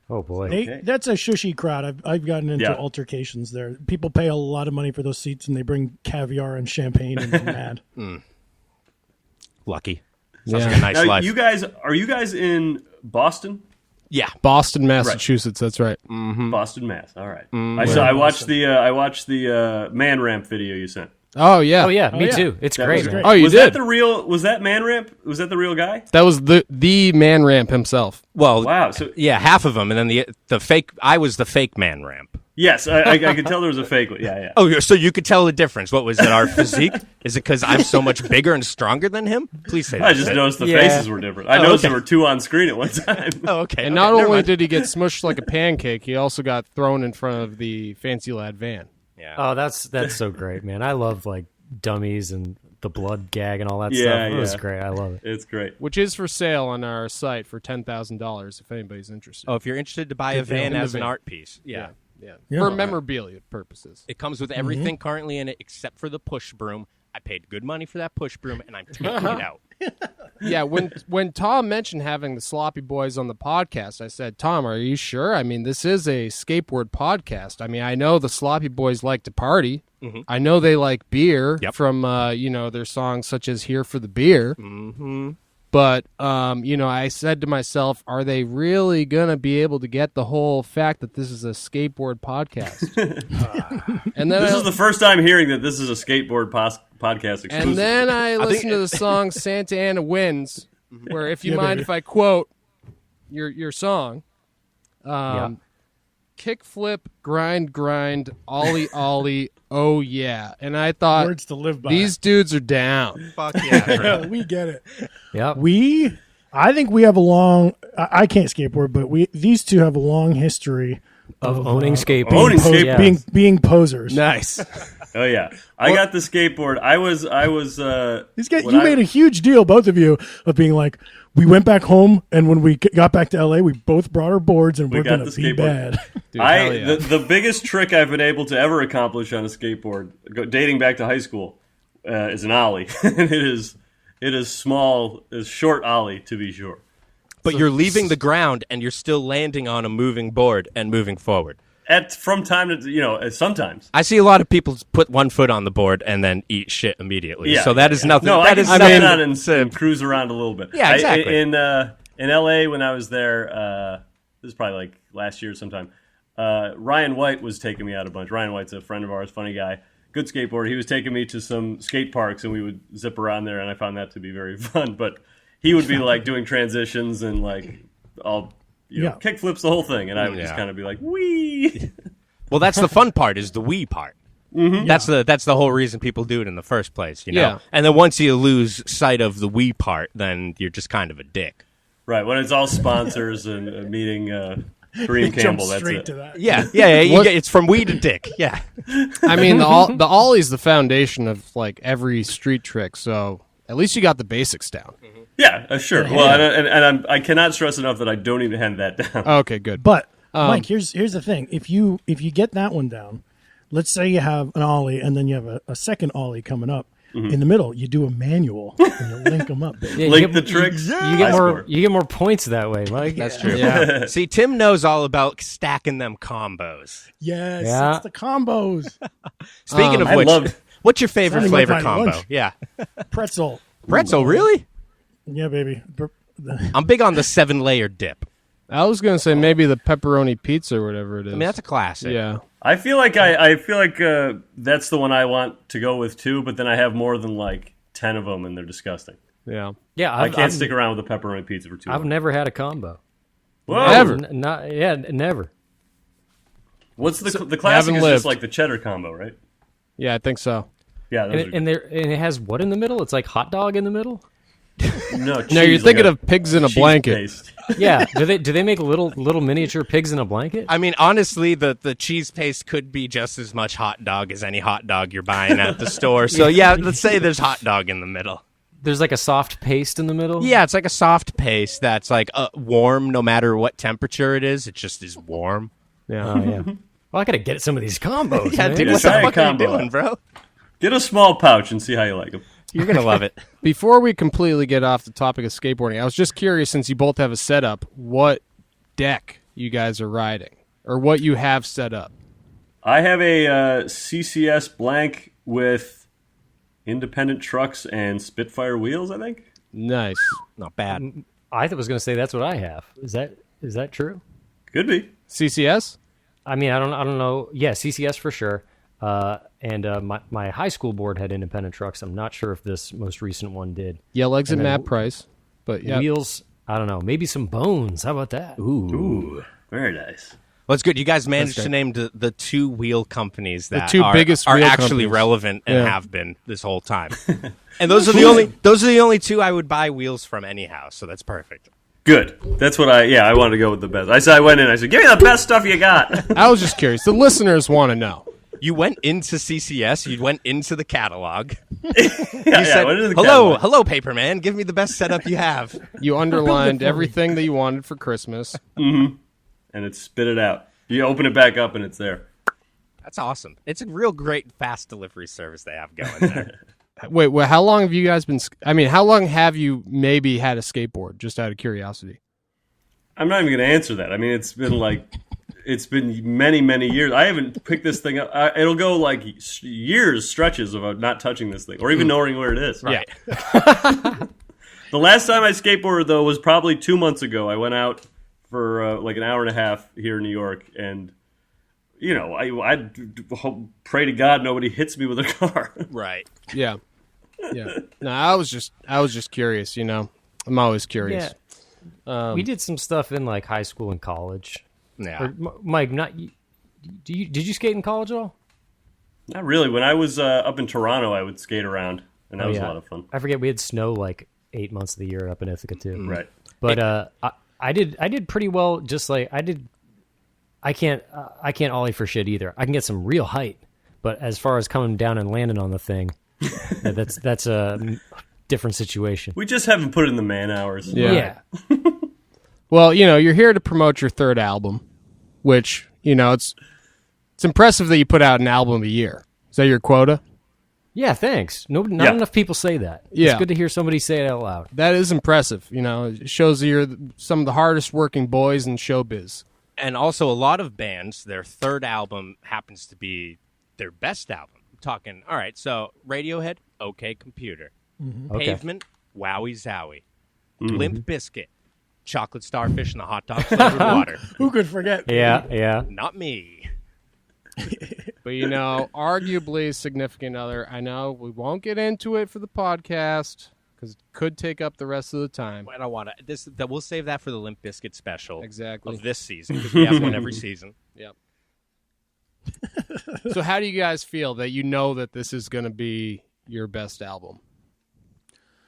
Oh boy, That's a shushy crowd. I've gotten into altercations there. People pay a lot of money for those seats, and they bring caviar and champagne, and they're mad. Lucky. Sounds like a nice Now, life. are you guys in Boston? Yeah. Boston, Massachusetts. That's right. Boston, Mass. All right. I watched the Man Ramp video you sent. Oh yeah. oh yeah, me yeah. too. It's That great, was man. great. Oh, you was did. that Man Ramp? Was that the real guy? That was the Man Ramp himself. Well, Wow. So yeah, half of them, and then the fake. I was the fake man ramp. yes, I could tell there was a fake one. Yeah. Oh, so you could tell the difference. What was it? Our physique? Is it because I'm so much bigger and stronger than him? Please say that. I just noticed the Yeah. faces were different. I noticed there were 2 on screen at one time. Oh, okay. And not only did he get smushed like a pancake, he also got thrown in front of the Fancy Lad van. Yeah. Oh, that's so great, man. I love like dummies and the blood gag and all that Yeah, stuff. It was yeah. great. I love it. It's great. Which is for sale on our site for $10,000 if anybody's interested. Oh, if you're interested to buy a deal. van In the as an van. art piece, yeah. Yeah. Yeah. For memorabilia purposes. It comes with everything currently in it except for the push broom. I paid good money for that push broom, and I'm taking it out. Yeah, when Tom mentioned having the Sloppy Boys on the podcast, I said, Tom, are you sure? I mean, this is a skateboard podcast. I mean, I know the Sloppy Boys like to party. Mm-hmm. I know they like beer Yep. from, their songs such as Here for the Beer. Mm-hmm. But, I said to myself, are they really going to be able to get the whole fact that this is a skateboard podcast? And then This is the first time hearing that this is a skateboard podcast exclusive. And then I listened to the song Santa Ana Wins, where if you mind if I quote your song, kick flip, grind, ollie, ollie, oh yeah. And I thought, Words to live by. these dudes are down. Fuck yeah. Yeah, we get it. Yeah. I think we have a long. I can't skateboard, but these two have a long history Of owning skateboards. Owning skateboards. being posers. Nice. Oh yeah, I got the skateboard. I was. These guys, when you I- made a huge deal, both of you, of being like, we went back home, and when we got back to LA, we both brought our boards, and we're got gonna the be skateboard. bad. Dude, hell yeah. the biggest trick I've been able to ever accomplish on a skateboard, dating back to high school, is an ollie. It is small, is short ollie to be sure. But you're leaving the ground, and you're still landing on a moving board and moving forward. From time to sometimes. I see a lot of people put one foot on the board and then eat shit immediately. Yeah. So that is nothing. No, that I is can nothing. sit on and cruise around a little bit. Yeah, exactly. In LA when I was there, this is probably like last year sometime. Ryan White was taking me out a bunch. Ryan White's a friend of ours, funny guy, good skateboarder. He was taking me to some skate parks, and we would zip around there, and I found that to be very fun. But he would be like doing transitions and like all kick flips, the whole thing, and I would just kind of be like, wee. Well, that's the fun part, is the we part. Mm-hmm. That's the whole reason people do it in the first place, you know? Yeah. And then once you lose sight of the we part, then you're just kind of a dick. Right, when it's all sponsors and meeting Kareem Campbell, that's straight it. to that. Yeah. What- It's from we to dick. Yeah. I mean, the ollie's the foundation of like every street trick, so at least you got the basics down. Yeah, sure. Well, and I cannot stress enough that I don't even hand that down. Okay, good. But Mike, here's the thing: if you get that one down, let's say you have an ollie, and then you have a second ollie coming up. In the middle, you do a manual and you link them up. Baby. Yeah, Link the tricks. You get more. You get more points that way, Mike. That's true. Yeah. See, Tim knows all about stacking them combos. Yes, Yeah. it's the combos. Speaking of I which, loved- what's your favorite Sounding flavor like my combo? lunch. Yeah. Pretzel. Pretzel, really? Yeah, baby. I'm big on the 7-layer dip. I was gonna say maybe the pepperoni pizza or whatever it is. I mean, that's a classic. yeah. I feel like I feel like that's the one I want to go with too. But then I have more than like 10 of them, and they're disgusting. Yeah. Yeah, I can't stick around with the pepperoni pizza for too long. I've never had a combo. Whoa. Never. Never. What's the classic? haven't Is lived. just like the cheddar combo, right? Yeah, I think so. Yeah. Those And it has what in the middle? It's like hot dog in the middle. no, No, cheese, you're thinking like of pigs in a cheese blanket. paste. Yeah. Do they make little miniature pigs in a blanket? I mean, honestly, the cheese paste could be just as much hot dog as any hot dog you're buying at the store. So, yeah, let's say there's hot dog in the middle. There's like a soft paste in the middle. Yeah, it's like a soft paste that's like warm no matter what temperature it is. It just is warm. Yeah. Oh yeah. Well, I gotta get some of these combos. Yeah, man. dude, Get a what the giant fuck are you combo. doing, bro? Get a small pouch and see how you like them. You're going to love it. Before we completely get off the topic of skateboarding, I was just curious, since you both have a setup, what deck you guys are riding or what you have set up. I have a CCS blank with independent trucks and Spitfire wheels, I think. Nice. Not bad. I was gonna say that's what I have. Is that true? Could be. CCS? I mean, I don't know. Yeah, CCS for sure. And my high school board had independent trucks. I'm not sure if this most recent one did. Yeah, legs at And then Matt Price. But yeah. Wheels, I don't know. Maybe some bones. How about that? Ooh, very nice. Well, it's good. You guys managed to name the two wheel companies that two are, biggest are wheel actually companies. relevant and Yeah. have been this whole time. And those are the only two I would buy wheels from anyhow. So that's perfect. Good. That's what I wanted to go with the best. I went in. I said, "Give me the best stuff you got." I was just curious. The listeners want to know. You went into CCS. You went into the catalog. yeah, You said, I went into the "Hello, catalog. hello, Paperman. Give me the best setup you have." You underlined everything that you wanted for Christmas. and it spit it out. You open it back up and it's there. That's awesome. It's a real great fast delivery service they have going there. Wait, how long have you guys been? I mean, how long have you maybe had a skateboard? Just out of curiosity. I'm not even going to answer that. I mean, it's been many, many years. I haven't picked this thing up. It'll go like years, stretches of not touching this thing or even knowing where it is. Right. The last time I skateboarded, though, was probably 2 months ago. I went out for like an hour and a half here in New York, and you know, I pray to God nobody hits me with a car. Right. Yeah. Yeah. No, I was just curious. You know, I'm always curious. Yeah. We did some stuff in like high school and college. Yeah. Or, Mike, did you skate in college at all? Not really. When I was up in Toronto, I would skate around, and that was a lot of fun. I forget we had snow like 8 months of the year up in Ithaca too. Right. But I did pretty well. Just like I can't ollie for shit either. I can get some real height, but as far as coming down and landing on the thing, that's a different situation. We just haven't put in the man hours. Yeah. Well, you know, you're here to promote your third album, which, you know, it's impressive that you put out an album a year. Is that your quota? Yeah, thanks. Not Yeah. enough people say that. Yeah. It's good to hear somebody say it out loud. That is impressive. You know, it shows that you're some of the hardest working boys in showbiz. And also, a lot of bands, their third album happens to be their best album. I'm talking, all right, so Radiohead, OK Computer. Okay. Pavement, Wowie Zowie. Limp Bizkit, Chocolate Starfish and the Hot Dog Flavored Water. Who could forget? Yeah. Not me. But, you know, arguably significant other. I know we won't get into it for the podcast because it could take up the rest of the time. I don't want to. We'll save that for the Limp Bizkit special Exactly. of this season because we have one every season. Yep. So how do you guys feel that you know that this is going to be your best album?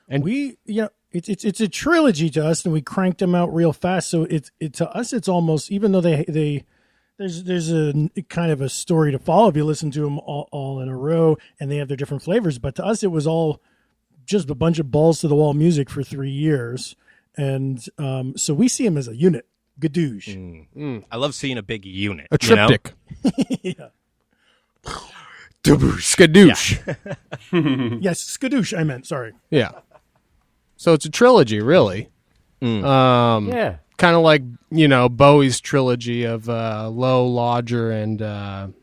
And we, you know, it's a trilogy to us, and we cranked them out real fast. So it to us, it's almost, even though there's a kind of a story to follow if you listen to them all in a row, and they have their different flavors. But to us, it was all just a bunch of balls to the wall music for 3 years, and so we see them as a unit. Gadoosh. I love seeing a big unit. A triptych. Yeah. Skadoosh. Yes, skadoosh. I meant. Sorry. Yeah. So it's a trilogy, really. Yeah. Kind of like, Bowie's trilogy of Low, Lodger, and,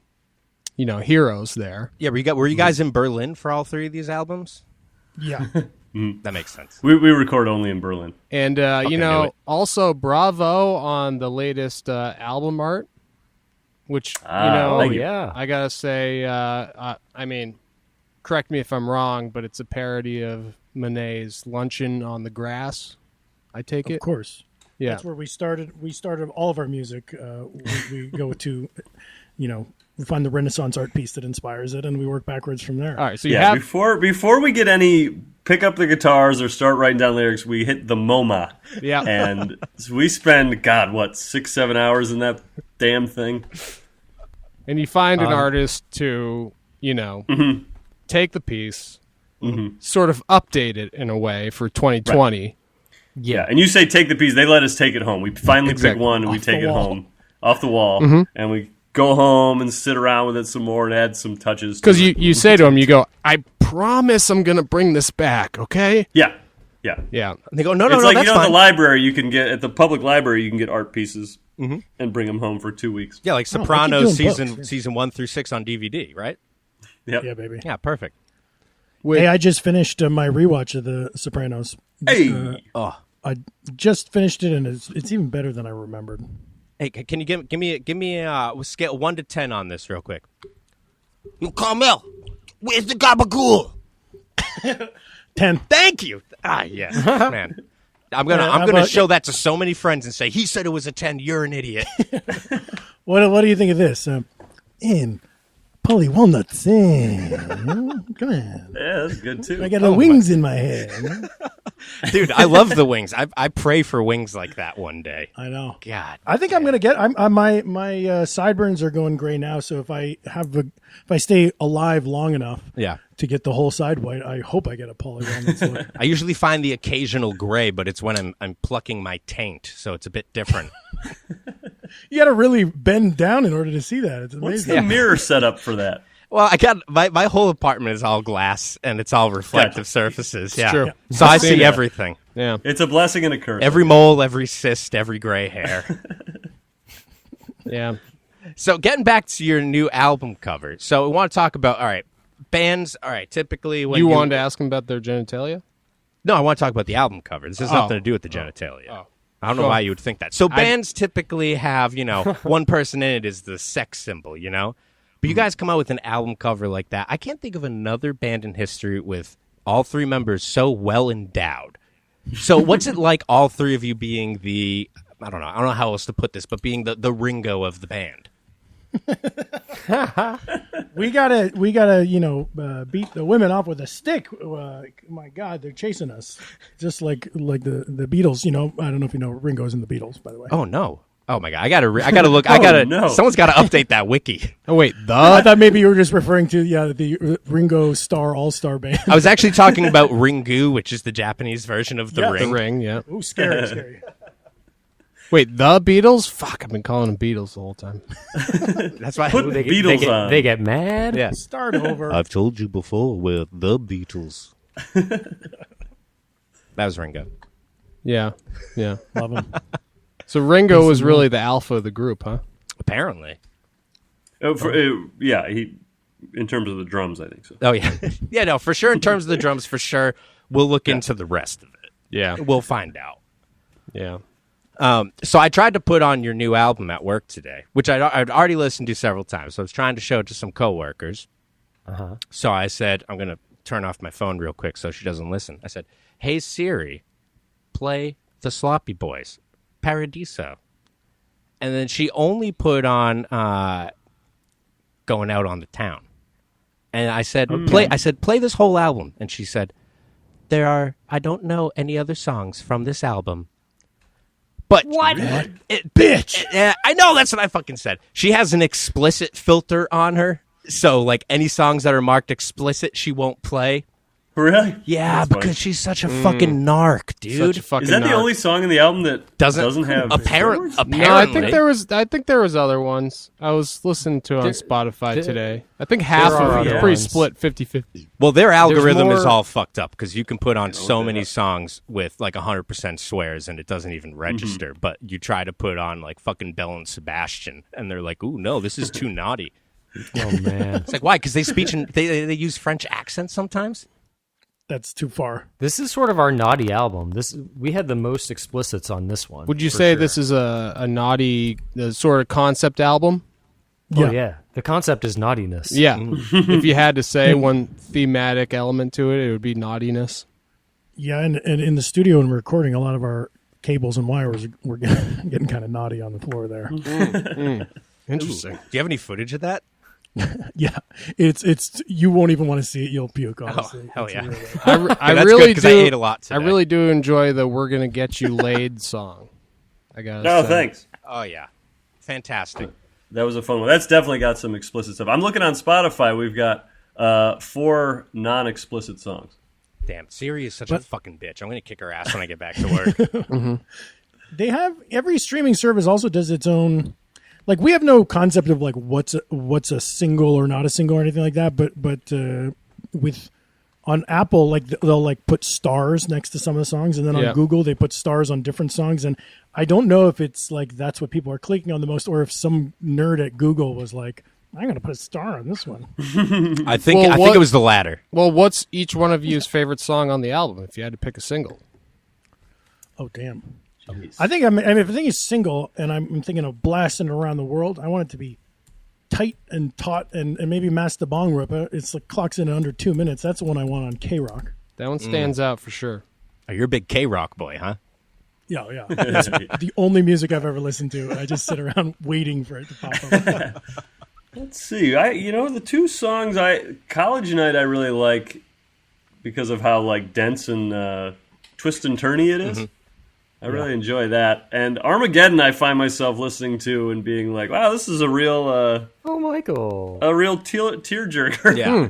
Heroes there. Yeah, were you guys in Berlin for all three of these albums? Yeah. That makes sense. We record only in Berlin. And, knew it. also bravo on the latest album art, which, thank you. Yeah. I got to say, correct me if I'm wrong, but it's a parody of Monet's Luncheon on the Grass, I take it. Of course. Yeah. That's where we started. We started all of our music. We go to, we find the Renaissance art piece that inspires it, and we work backwards from there. All right, so you Yeah, have... before we get any pick up the guitars or start writing down lyrics, we hit the MoMA. Yeah. And we spend 6-7 hours in that damn thing. And you find an artist to, take the piece, sort of update it in a way for 2020. Right. Yeah, and you say take the piece, they let us take it home. We finally pick one and we take it home off the wall, and we go home and sit around with it some more and add some touches. Because you say to them, you go, I promise I'm going to bring this back, okay? Yeah. Yeah. And they go, no, It's like, that's at fine. the library, you can get, at the public library, you can get art pieces and bring them home for 2 weeks. Yeah, like I keep Sopranos doing books. season 1 through 6 on DVD, right? Yep. Yeah, baby. Yeah, perfect. Hey, I just finished my rewatch of The Sopranos. Hey! I just finished it, and it's even better than I remembered. Hey, can you give me a scale 1 to 10 on this real quick? Yo, Carmel, where's the gabagool? 10. Thank you. Yes, man. I'm gonna show that to so many friends and say he said it was a 10. You're an idiot. What do you think of this? In Polly Walnuts. Come on. Yeah, that's good, too. I got the wings in my head. Dude, I love the wings. I pray for wings like that one day. I know. God, I think I'm gonna get. My sideburns are going gray now. So if I stay alive long enough, yeah. to get the whole side white, I hope I get a Polly Walnuts look. I usually find the occasional gray, but it's when I'm plucking my taint, so it's a bit different. You got to really bend down in order to see that. It's What's amazing. the mirror set up for that? Well, I got my whole apartment is all glass and it's all reflective surfaces. Yeah, true. So I see that. everything. Yeah. It's a blessing and a curse. Every mole, every cyst, every gray hair. Yeah. So getting back to your new album cover. So we want to talk about, all right, bands. All right, typically when You wanted to ask them about their genitalia? No, I want to talk about the album cover. This has nothing to do with the genitalia. Oh. I don't know why you would think that. So bands typically have, one person in it is the sex symbol, But you guys come out with an album cover like that. I can't think of another band in history with all three members so well endowed. So what's it like, all three of you being I don't know how else to put this, but being the Ringo of the band? We gotta, beat the women off with a stick. My God, they're chasing us, just like the Beatles. I don't know if you know Ringo's in the Beatles, by the way. Oh no! Oh my God! I gotta look. no. Someone's gotta update that wiki. Oh, wait, I thought maybe you were just referring to the Ringo Star All Star Band. I was actually talking about Ringu, which is the Japanese version of the Ring. The Ring, yeah. Ooh, scary. Wait, the Beatles? Fuck, I've been calling them Beatles the whole time. That's why Put Beatles on. They get mad. Yeah. Start over. I've told you before, we're the Beatles. That was Ringo. Yeah. Love them. So Ringo was really the alpha of the group, huh? Apparently. Yeah, in terms of the drums, I think so. Oh yeah. Yeah, no, for sure. In terms of the drums, for sure. We'll look into the rest of it. Yeah. We'll find out. Yeah. So I tried to put on your new album at work today, which I'd already listened to several times. So I was trying to show it to some coworkers. So I said, I'm going to turn off my phone real quick so she doesn't listen. I said, hey, Siri, play the Sloppy Boys, Paradiso. And then she only put on Going Out on the Town. And I said, play this whole album. And she said, I don't know any other songs from this album. But what? Bitch! I know, that's what I fucking said. She has an explicit filter on her, so like any songs that are marked explicit, she won't play. Really? Yeah, That's funny. because she's such a fucking narc, dude. Such a fucking Is that the narc. only song in the album that doesn't have apparently? No, I think there was other ones. I was listening to on Spotify today. I think half there are of it other pretty ones. split 50-50. Well, their algorithm is more- all fucked up because you can put on so many songs with like 100% swears and it doesn't even register. But you try to put on like fucking Belle and Sebastian, and they're like, "Ooh, no, this is too naughty." Oh man, It's like, why? Because they speak in they use French accents sometimes. That's too far. this is sort of our naughty album. We had the most explicits on this one. Would you for say sure. this is a naughty sort of concept album? Oh yeah, the concept is naughtiness. Yeah. If you had to say one thematic element to it, it would be naughtiness. Yeah, and in the studio when we're recording, a lot of our cables and wires were getting kind of naughty on the floor there. Interesting. Do you have any footage of that? Yeah, it's you won't even want to see it. You'll puke. Honestly. hell It's yeah. really- I That's really good, 'cause do. I ate a lot today. I really do enjoy the "We're Gonna Get You Laid" song. I got. No, thanks. Oh yeah, fantastic. That was a fun one. That's definitely got some explicit stuff. I'm looking on Spotify. We've got 4 non-explicit songs. Damn, Siri is such a fucking bitch. I'm gonna kick her ass when I get back to work. They have every streaming service also does its own. Like we have no concept of like what's a single or not a single or anything like that. But with on Apple, like they'll like put stars next to some of the songs, and then on Yeah. Google they put stars on different songs. And I don't know if it's like that's what people are clicking on the most, or if some nerd at Google was like, "I'm going to put a star on this one." I think Well, I think what- it was the latter. Well, what's each one of you's favorite song on the album? If you had to pick a single, Oh damn! I think if I think it's single, and I'm thinking of blasting around the world. I want it to be tight and taut, and maybe Mass the Bong Rip. It's like clocks in under 2 minutes. That's the one I want on K Rock. that one stands out for sure. Oh, you're a big K-Rock boy, huh? Yeah, yeah. It's the only music I've ever listened to. I just sit around waiting for it to pop up. Let's see. The 2 songs College Night I really like because of how like dense and twist and turny it is. I really enjoy that. And Armageddon I find myself listening to and being like, wow, this is a real Oh, Michael. tearjerker. Yeah,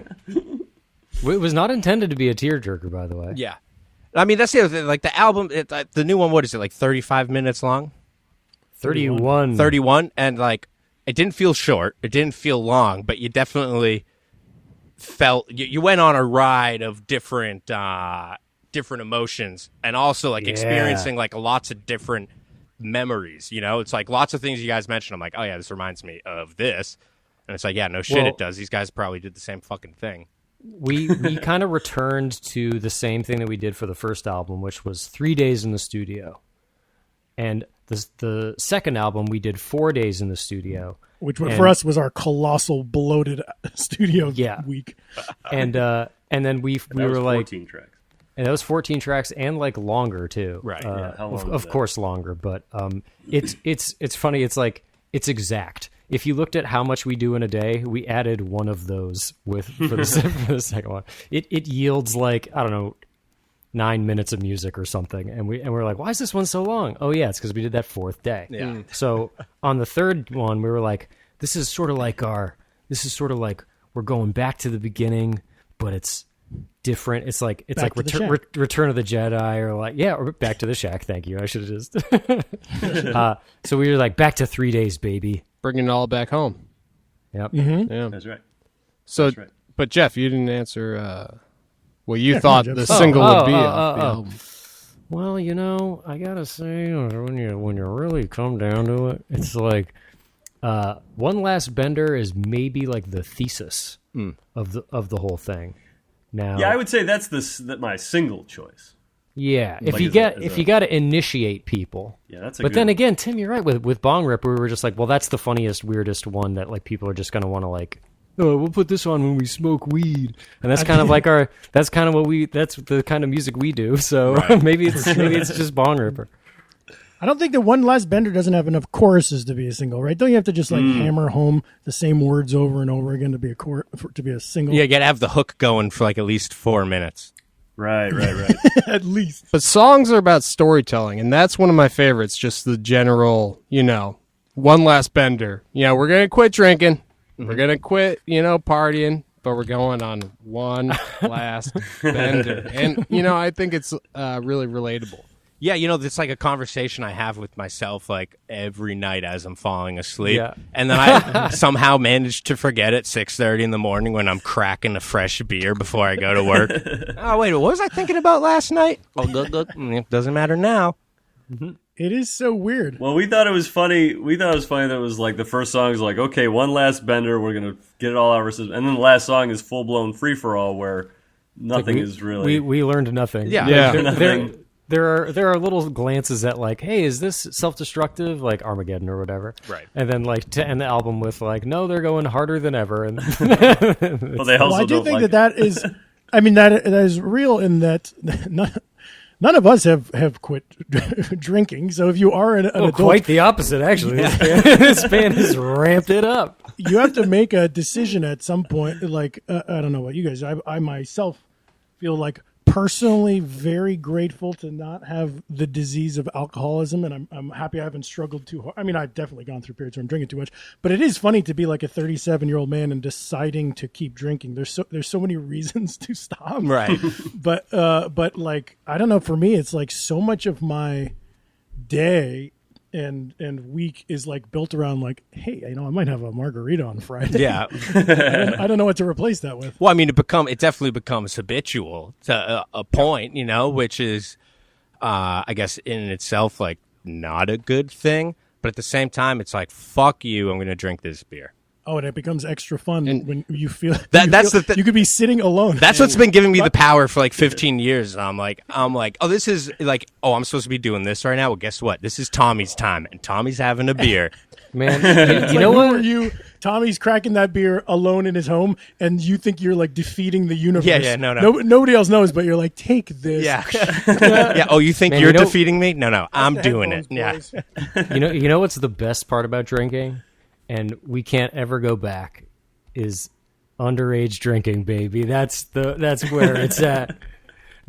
It was not intended to be a tearjerker, by the way. yeah. I mean, that's the other thing. Like the album, the new one. What is it? Like 35 minutes long? 31. 31, and like it didn't feel short. It didn't feel long, but you definitely felt you went on a ride of different emotions, and also like experiencing like lots of different memories. It's like lots of things you guys mentioned. I'm like, oh yeah, this reminds me of this, and it's like, yeah, no shit, Well- it does. These guys probably did the same fucking thing. We kind of returned to the same thing that we did for the first album, which was 3 days in the studio. And the second album, we did 4 days in the studio. Which for us was our colossal bloated studio Yeah. week. And then we That was were like, 14 tracks. and that was 14 tracks and like longer too. Right. Yeah, how long was Of that? course longer, but it's funny. It's like it's exact. If you looked at how much we do in a day, we added one of those for the second one. It yields like, I don't know, 9 minutes of music or something, and we're like, why is this one so long? Oh yeah, it's because we did that 4th day. Yeah. So on the third one, we were like, this is sort of like we're going back to the beginning, but it's different. It's like Back to the Shack. Return of the Jedi, or like, yeah, or Back to the Shack. Thank you. I should have just. So we were like, back to 3 days, baby. Bringing it all back home. Yep. Yeah. That's right. So, That's right. but Jeff, you didn't answer what you Yeah, thought come on, the Jeff. single would be oh, off the oh. album. Well, I gotta say, when you really come down to it, it's like One Last Bender is maybe like the thesis of the whole thing. Now, Yeah, I would say that's my single choice. yeah, if Like you as get a- if you got to initiate people. Yeah, that's a But good then one. again, Tim, you're right. With Bong Rip, we were just like, well, that's the funniest, weirdest one that like people are just gonna want to like. Oh, we'll put this on when we smoke weed, and that's kind of like that's kind of that's the kind of music we do. So maybe it's just Bong Ripper. I don't think that One Last Bender doesn't have enough choruses to be a single, right? Don't you have to just like hammer home the same words over and over again to be to be a single? Yeah, you gotta have the hook going for like at least 4 minutes. Right. At least. But songs are about storytelling, and that's one of my favorites. Just the general, One Last Bender. We're gonna quit drinking. We're gonna quit, partying. but we're going on one last bender. And, I think it's really relatable. Yeah, it's like a conversation I have with myself like every night as I'm falling asleep. Yeah. And then I somehow manage to forget at 6:30 in the morning when I'm cracking a fresh beer before I go to work. Oh, wait, what was I thinking about last night? Oh, it doesn't matter now. It is so weird. Well, we thought it was funny. We thought it was funny that it was like the first song is like, okay, one last bender, we're gonna get it all out of our system, and then the last song is full blown free for all, where nothing is really. We learned nothing. Yeah. There are little glances at like, hey, is this self-destructive, like Armageddon or whatever? Right. And then like to end the album with like, no, they're going harder than ever. And But they also Well, I do don't think like that is, I mean, that is real in that none of us have quit drinking. So if you are an adult, quite the opposite, actually. This band has ramped it up. you have to make a decision at some point. Like, I don't know about you guys. I myself feel like personally very grateful to not have the disease of alcoholism, and I'm happy I haven't struggled too hard. I mean, I've definitely gone through periods where I'm drinking too much, but it is funny to be like a 37-year-old man and deciding to keep drinking. There's so many reasons to stop, Right. but like, I don't know, for me it's like so much of my day and week is like built around like, hey, I might have a margarita on Friday. Yeah. I don't know what to replace that with. Well, I mean, it definitely becomes habitual to a point, which is, I guess, in itself, like, not a good thing. But at the same time, it's like, fuck you, I'm going to drink this beer. Oh, and it becomes extra fun when you feel you could be sitting alone. That's what's been giving me the power for like 15 years. I'm like, oh, this is like, oh, I'm supposed to be doing this right now. Well, guess what? This is Tommy's time, and Tommy's having a beer. Man, It's you like, know who what? are you? Tommy's cracking that beer alone in his home, and you think you're like defeating the universe. Yeah, no. Nobody else knows, but you're like, take this. Yeah. Yeah. Oh, you think Man, you're you know- defeating me? No, I'm The doing it. headphones, Yeah. boys. You know what's the best part about drinking, and we can't ever go back, is underage drinking, baby. That's where it's at.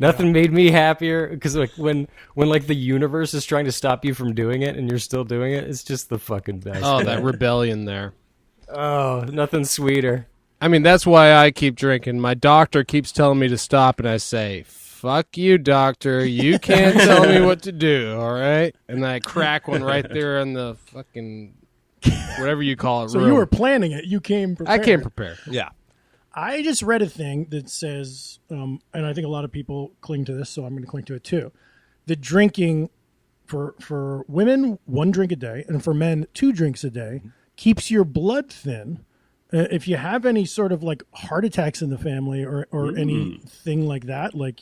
Nothing made me happier, because like when like the universe is trying to stop you from doing it and you're still doing it, it's just the fucking best. Oh, that rebellion there. Oh, nothing sweeter. I mean, that's why I keep drinking. My doctor keeps telling me to stop, and I say, fuck you, doctor. You can't tell me what to do, all right? And I crack one right there in the fucking, whatever you call it, So room. you were planning it. You came prepared. I came prepared. Yeah. I just read a thing that says, and I think a lot of people cling to this, so I'm going to cling to it too. The drinking for women, 1 drink a day, and for men, 2 drinks a day, keeps your blood thin. If you have any sort of like heart attacks in the family or anything like that, like,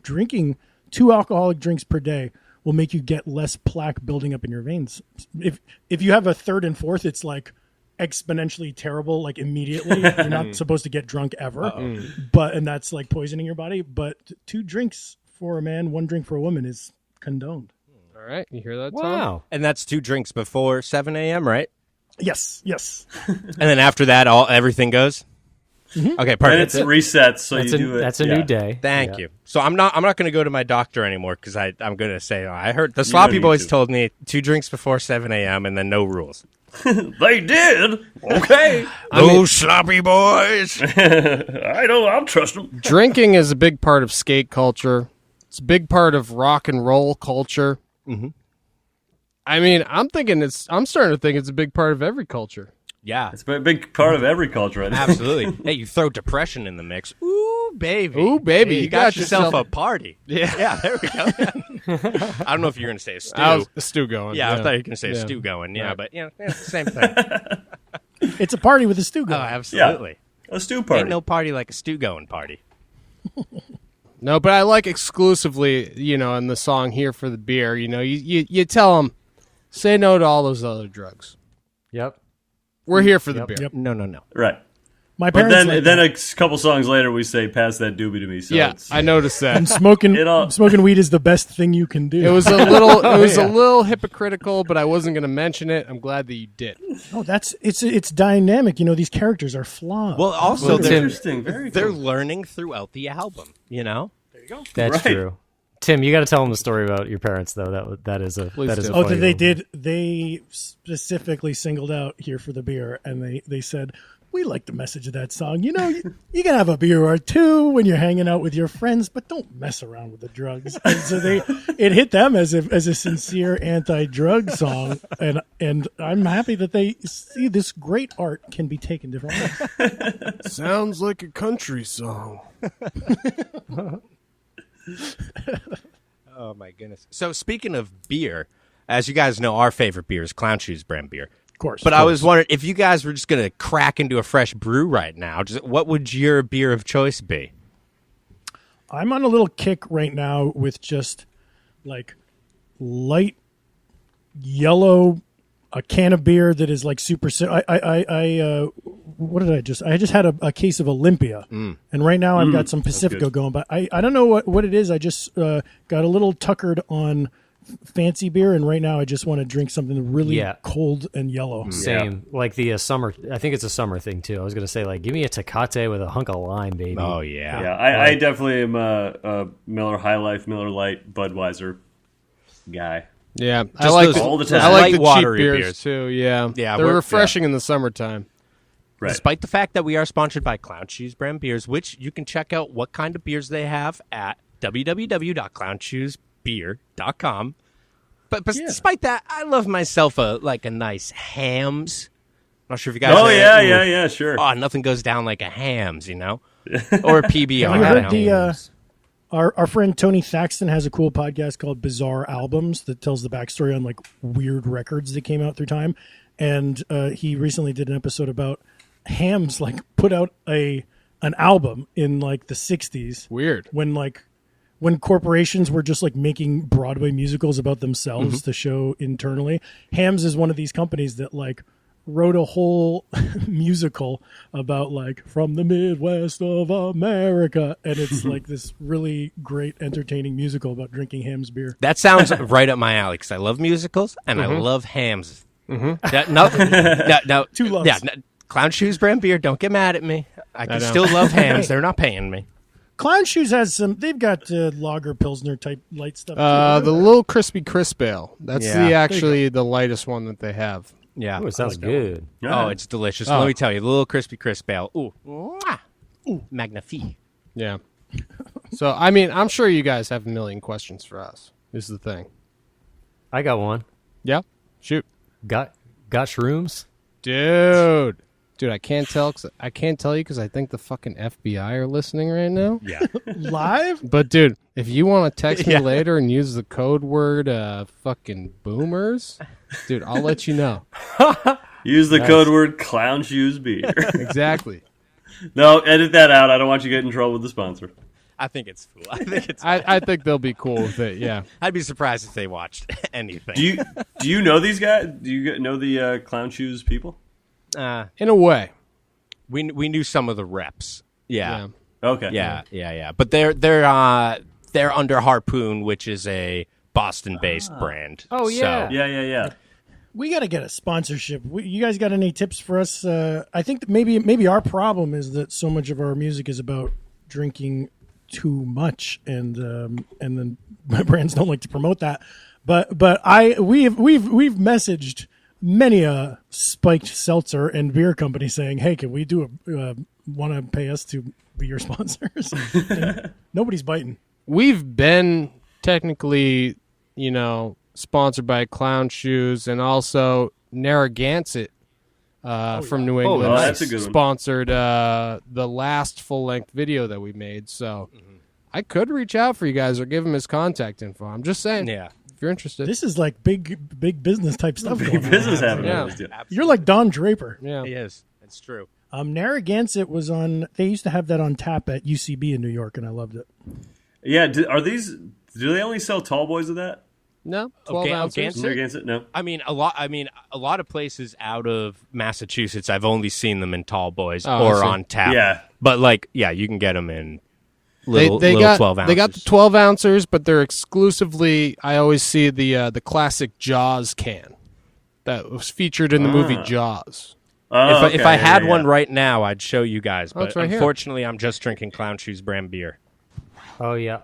drinking 2 alcoholic drinks per day will make you get less plaque building up in your veins. If you have a 3rd and 4th, it's like exponentially terrible, like immediately. You're not supposed to get drunk ever, and that's like poisoning your body. But 2 drinks for a man, 1 drink for a woman is condoned. All right, you hear that, Tom? Wow. And that's 2 drinks before 7 a.m., right? Yes. And then after that, everything goes? Okay, And perfect. it's resets, so That's you do it. that's a new day. Thank you. So I'm not going to go to my doctor anymore, because I'm going to say, I heard the don't sloppy need boys to. told me 2 drinks before 7 a.m. and then no rules. They did. Okay. Those sloppy boys. I'll trust them. Drinking is a big part of skate culture. It's a big part of rock and roll culture. Mm-hmm. I mean, I'm starting to think it's a big part of every culture. Yeah, It's a big part of every culture. I think. absolutely. Hey, you throw depression in the mix. Ooh, baby. Ooh, baby, Hey, you you got got yourself yourself- a party. Yeah, there we go. I don't know if you're going to say a stew. I was a stew going. Yeah, I thought you were going to say a Yeah. stew going. Yeah, Right. but it's the same thing. It's a party with a stew Oh, going. absolutely. A stew party. Ain't no party like a stew going party. No, but I like exclusively, in the song Here for the Beer, you tell them, say no to all those other drugs. Yep. We're here for the beer. Yep. No. Right. My But parents then, like then that. a couple songs later, we say, "Pass that doobie to me." So Yeah, it's, I noticed that. And smoking It all- smoking weed is the best thing you can do. It was a little hypocritical, but I wasn't going to mention it. I'm glad that you did. it's dynamic. These characters are flawed. Well, also, Well, That's Tim, interesting. Very they're cool. learning throughout the album, That's Right. true. Tim, you got to tell them the story about your parents, though. That is a Please that is do. a Oh, funny they one. did. They specifically singled out Here for the Beer, and they said, we like the message of that song. You know, you can have a beer or two when you're hanging out with your friends, but don't mess around with the drugs. And so it hit them as a sincere anti-drug song, and I'm happy that they see this great art can be taken different ways. Sounds like a country song. Oh my goodness. So speaking of beer, as you guys know, our favorite beer is Clown Shoes brand beer. Of course. But I was wondering if you guys were just going to crack into a fresh brew right now, what would your beer of choice be? I'm on a little kick right now with just like light yellow, a can of beer that is like super. What did I just? I just had a case of Olympia, and right now I've got some Pacifico going. But I don't know what it is. I just got a little tuckered on fancy beer, and right now I just want to drink something really cold and yellow. Same, like the summer. I think it's a summer thing too. I was gonna say, like, give me a Tecate with a hunk of lime, baby. Oh yeah, Yeah, I definitely am a Miller High Life, Miller Light, Budweiser guy. Yeah, I like those- all the time. I like the cheap watery beers, beers. too. Yeah, Yeah, they're we're- refreshing in the summertime. Right. Despite the fact that we are sponsored by Clown Shoes brand beers, which you can check out what kind of beers they have at www.clownshoesbeer.com. But despite that, I love myself a nice Hams. Not sure if you guys. Oh yeah, sure. Oh, nothing goes down like a Hams, you know, or a PBR. Have you heard know? Our friend Tony Thaxton has a cool podcast called Bizarre Albums that tells the backstory on like weird records that came out through time, and he recently did an episode about Hams like put out an album in like the 60s. Weird. When corporations were just like making Broadway musicals about themselves to show internally. Hams is one of these companies that like wrote a whole musical about like from the Midwest of America, and it's like this really great entertaining musical about drinking Hams beer. That sounds right up my alley because I love musicals and I love Hams. Two loves. Yeah, Clown Shoes brand beer. Don't get mad at me. I can still love Hams. They're not paying me. Clown Shoes has some. They've got lager pilsner type light stuff. The little crispy crisp ale. That's Yeah. the lightest one that they have. Yeah. Ooh, it sounds good. Oh, it's delicious. Oh. Let me tell you, the little crispy crisp ale. Ooh, mwah. Ooh, magnifique. Yeah. So I mean, I'm sure you guys have a million questions for us. This is the thing. I got one. Yeah. Shoot. Got shrooms? Dude, I can't tell you because I think the fucking FBI are listening right now. Yeah. live. But dude, if you want to text me later and use the code word fucking boomers, dude, I'll let you know. Use the code word Clown Shoes Beer. Exactly. No, edit that out. I don't want you to get in trouble with the sponsor. I think it's cool. I think they'll be cool with it. Yeah. I'd be surprised if they watched anything. Do you know these guys? Do you know the Clown Shoes people? In a way. We knew some of the reps. Yeah. Okay. Yeah. But they're under Harpoon, which is a Boston-based brand. Oh, yeah. So, Yeah. We got to get a sponsorship. You guys got any tips for us? I think that maybe our problem is that so much of our music is about drinking too much, and then my brands don't like to promote that. But we've messaged many a spiked seltzer and beer company saying, "Hey, can we do want to pay us to be your sponsors?" And nobody's biting. We've been technically, sponsored by Clown Shoes and also Narragansett from New England. Oh, that's a good one. Sponsored the last full-length video that we made. So I could reach out for you guys or give him his contact info. I'm just saying. yeah. If you're interested. This is like big business type stuff. Big going on. business happening. Yeah. on this deal. You're like Don Draper. Yeah. It is. It's true. Narragansett was on. They used to have that on tap at UCB in New York, and I loved it. Yeah. Do they only sell tall boys of that? No, 12 ounces. Gansett? Narragansett? No. I mean, a lot of places out of Massachusetts, I've only seen them in tall boys Oh, I or see. on tap. Yeah. But you can get them in little They got 12 ounces. They got the 12 ouncers, but they're exclusively. I always see the classic Jaws can that was featured in the movie Jaws. Oh, If I had yeah. one right now, I'd show you guys. But it's right here. unfortunately, I'm just drinking Clown Shoes brand beer. Oh, yeah.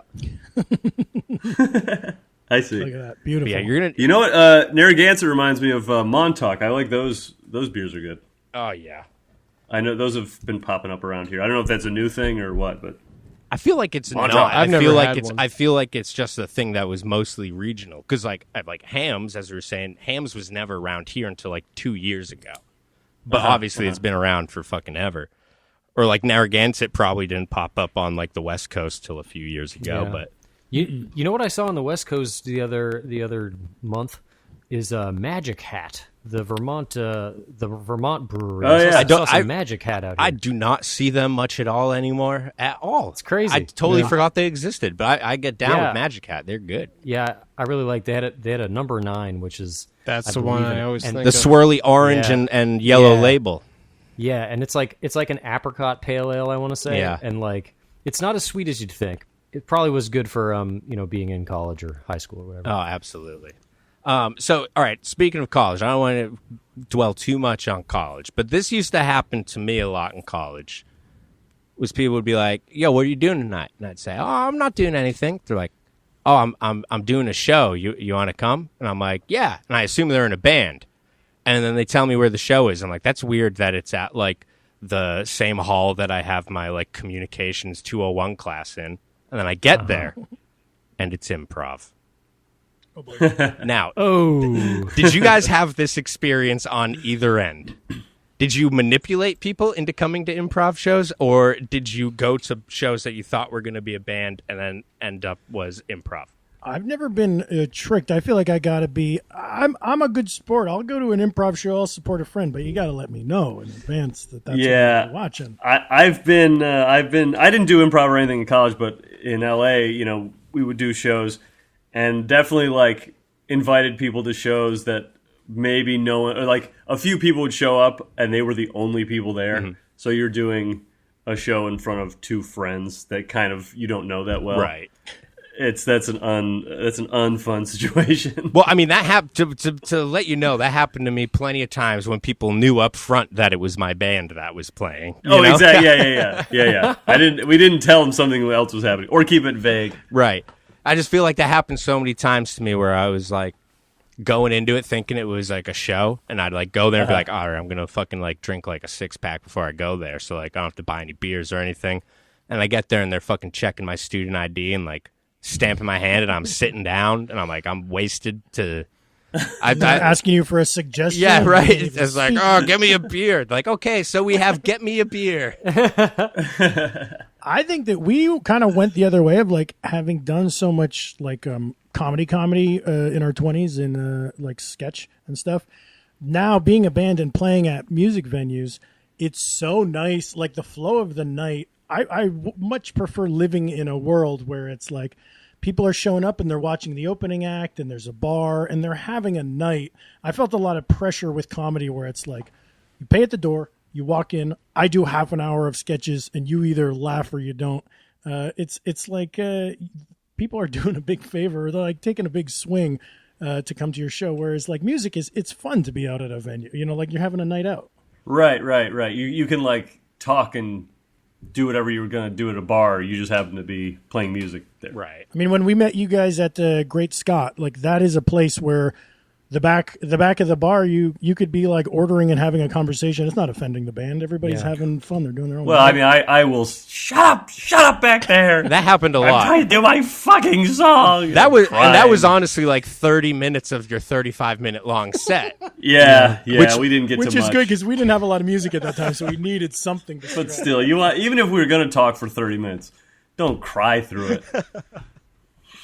I see. Look at that, beautiful. But yeah, you're gonna. You know what? Narragansett reminds me of Montauk. I like those. Those beers are good. Oh yeah. I know those have been popping up around here. I don't know if that's a new thing or what, but I feel like it's not. I've never feel like had it's. one. I feel like it's just a thing that was mostly regional. Because like Hams, as we were saying, Hams was never around here until like 2 years ago. But obviously, it's been around for fucking ever. Or like Narragansett probably didn't pop up on like the West Coast till a few years ago. Yeah. But You know what I saw on the West Coast the other month is Magic Hat, the Vermont brewery. Oh, yeah. I saw I- some Magic Hat out here. I do not see them much at all anymore. At all, it's crazy. I totally forgot they existed. But I get down Yeah. with Magic Hat. They're good. Yeah, I really like they had a number 9, which is That's I the one believe I it. always And think The of. swirly orange Yeah. and yellow Yeah. label. Yeah, and it's like an apricot pale ale, I want to say. Yeah. And like it's not as sweet as you'd think. It probably was good for being in college or high school or whatever. Oh, absolutely. So, all right, speaking of college, I don't want to dwell too much on college, but this used to happen to me a lot in college. Was people would be like, "Yo, what are you doing tonight?" And I'd say, "Oh, I'm not doing anything." They're like, "Oh, I'm doing a show. You want to come?" And I'm like, "Yeah." And I assume they're in a band. And then they tell me where the show is. I'm like, "That's weird that it's at like the same hall that I have my like communications 201 class in." And then I get there and it's improv. Now, did you guys have this experience on either end? Did you manipulate people into coming to improv shows, or did you go to shows that you thought were going to be a band and then end up was improv? I've never been tricked. I feel like I gotta be. I'm a good sport. I'll go to an improv show. I'll support a friend, but you gotta let me know in advance that that's what you're watching. I didn't do improv or anything in college, but in LA, we would do shows, and definitely like invited people to shows that maybe no one, or like a few people would show up and they were the only people there. Mm-hmm. So you're doing a show in front of two friends that kind of you don't know that well, Right. That's an unfun situation. Well, I mean, that happened to let you know, that happened to me plenty of times when people knew up front that it was my band that was playing. You know? Exactly. Yeah. We didn't tell them something else was happening, or keep it vague. Right. I just feel like that happened so many times to me where I was like going into it thinking it was like a show, and I'd like go there and be like, all right, I'm gonna fucking like drink like a 6-pack before I go there, so like I don't have to buy any beers or anything. And I get there and they're fucking checking my student ID and like stamping my hand, and I'm sitting down and I'm like, I'm wasted to Asking you for a suggestion. yeah, right. It's like, oh, get me a beer. Like, okay, so we have get me a beer. I think that we kind of went the other way of like having done so much like comedy in our 20s and like sketch and stuff. Now being a band and playing at music venues, it's so nice. Like the flow of the night. I much prefer living in a world where it's like people are showing up and they're watching the opening act and there's a bar and they're having a night. I felt a lot of pressure with comedy where it's like you pay at the door, you walk in, I do half an hour of sketches and you either laugh or you don't. It's like people are doing a big favor. They're like taking a big swing to come to your show. Whereas like music it's fun to be out at a venue, like you're having a night out. Right. You can like talk and do whatever you were going to do at a bar. You just happen to be playing music there. Right. I mean, when we met you guys at Great Scott, like that is a place where the back of the bar, you could be like ordering and having a conversation. It's not offending the band. Everybody's having fun. They're doing their own. Well, I mean, I will shut up back there. That happened a I'm lot. trying to do my fucking song. That was Crying. honestly like 30 minutes of your 35-minute long set. Yeah, Which- we didn't get which to is much. good because we didn't have a lot of music at that time, so we needed something. To But still, even if we were going to talk for 30 minutes, don't cry through it.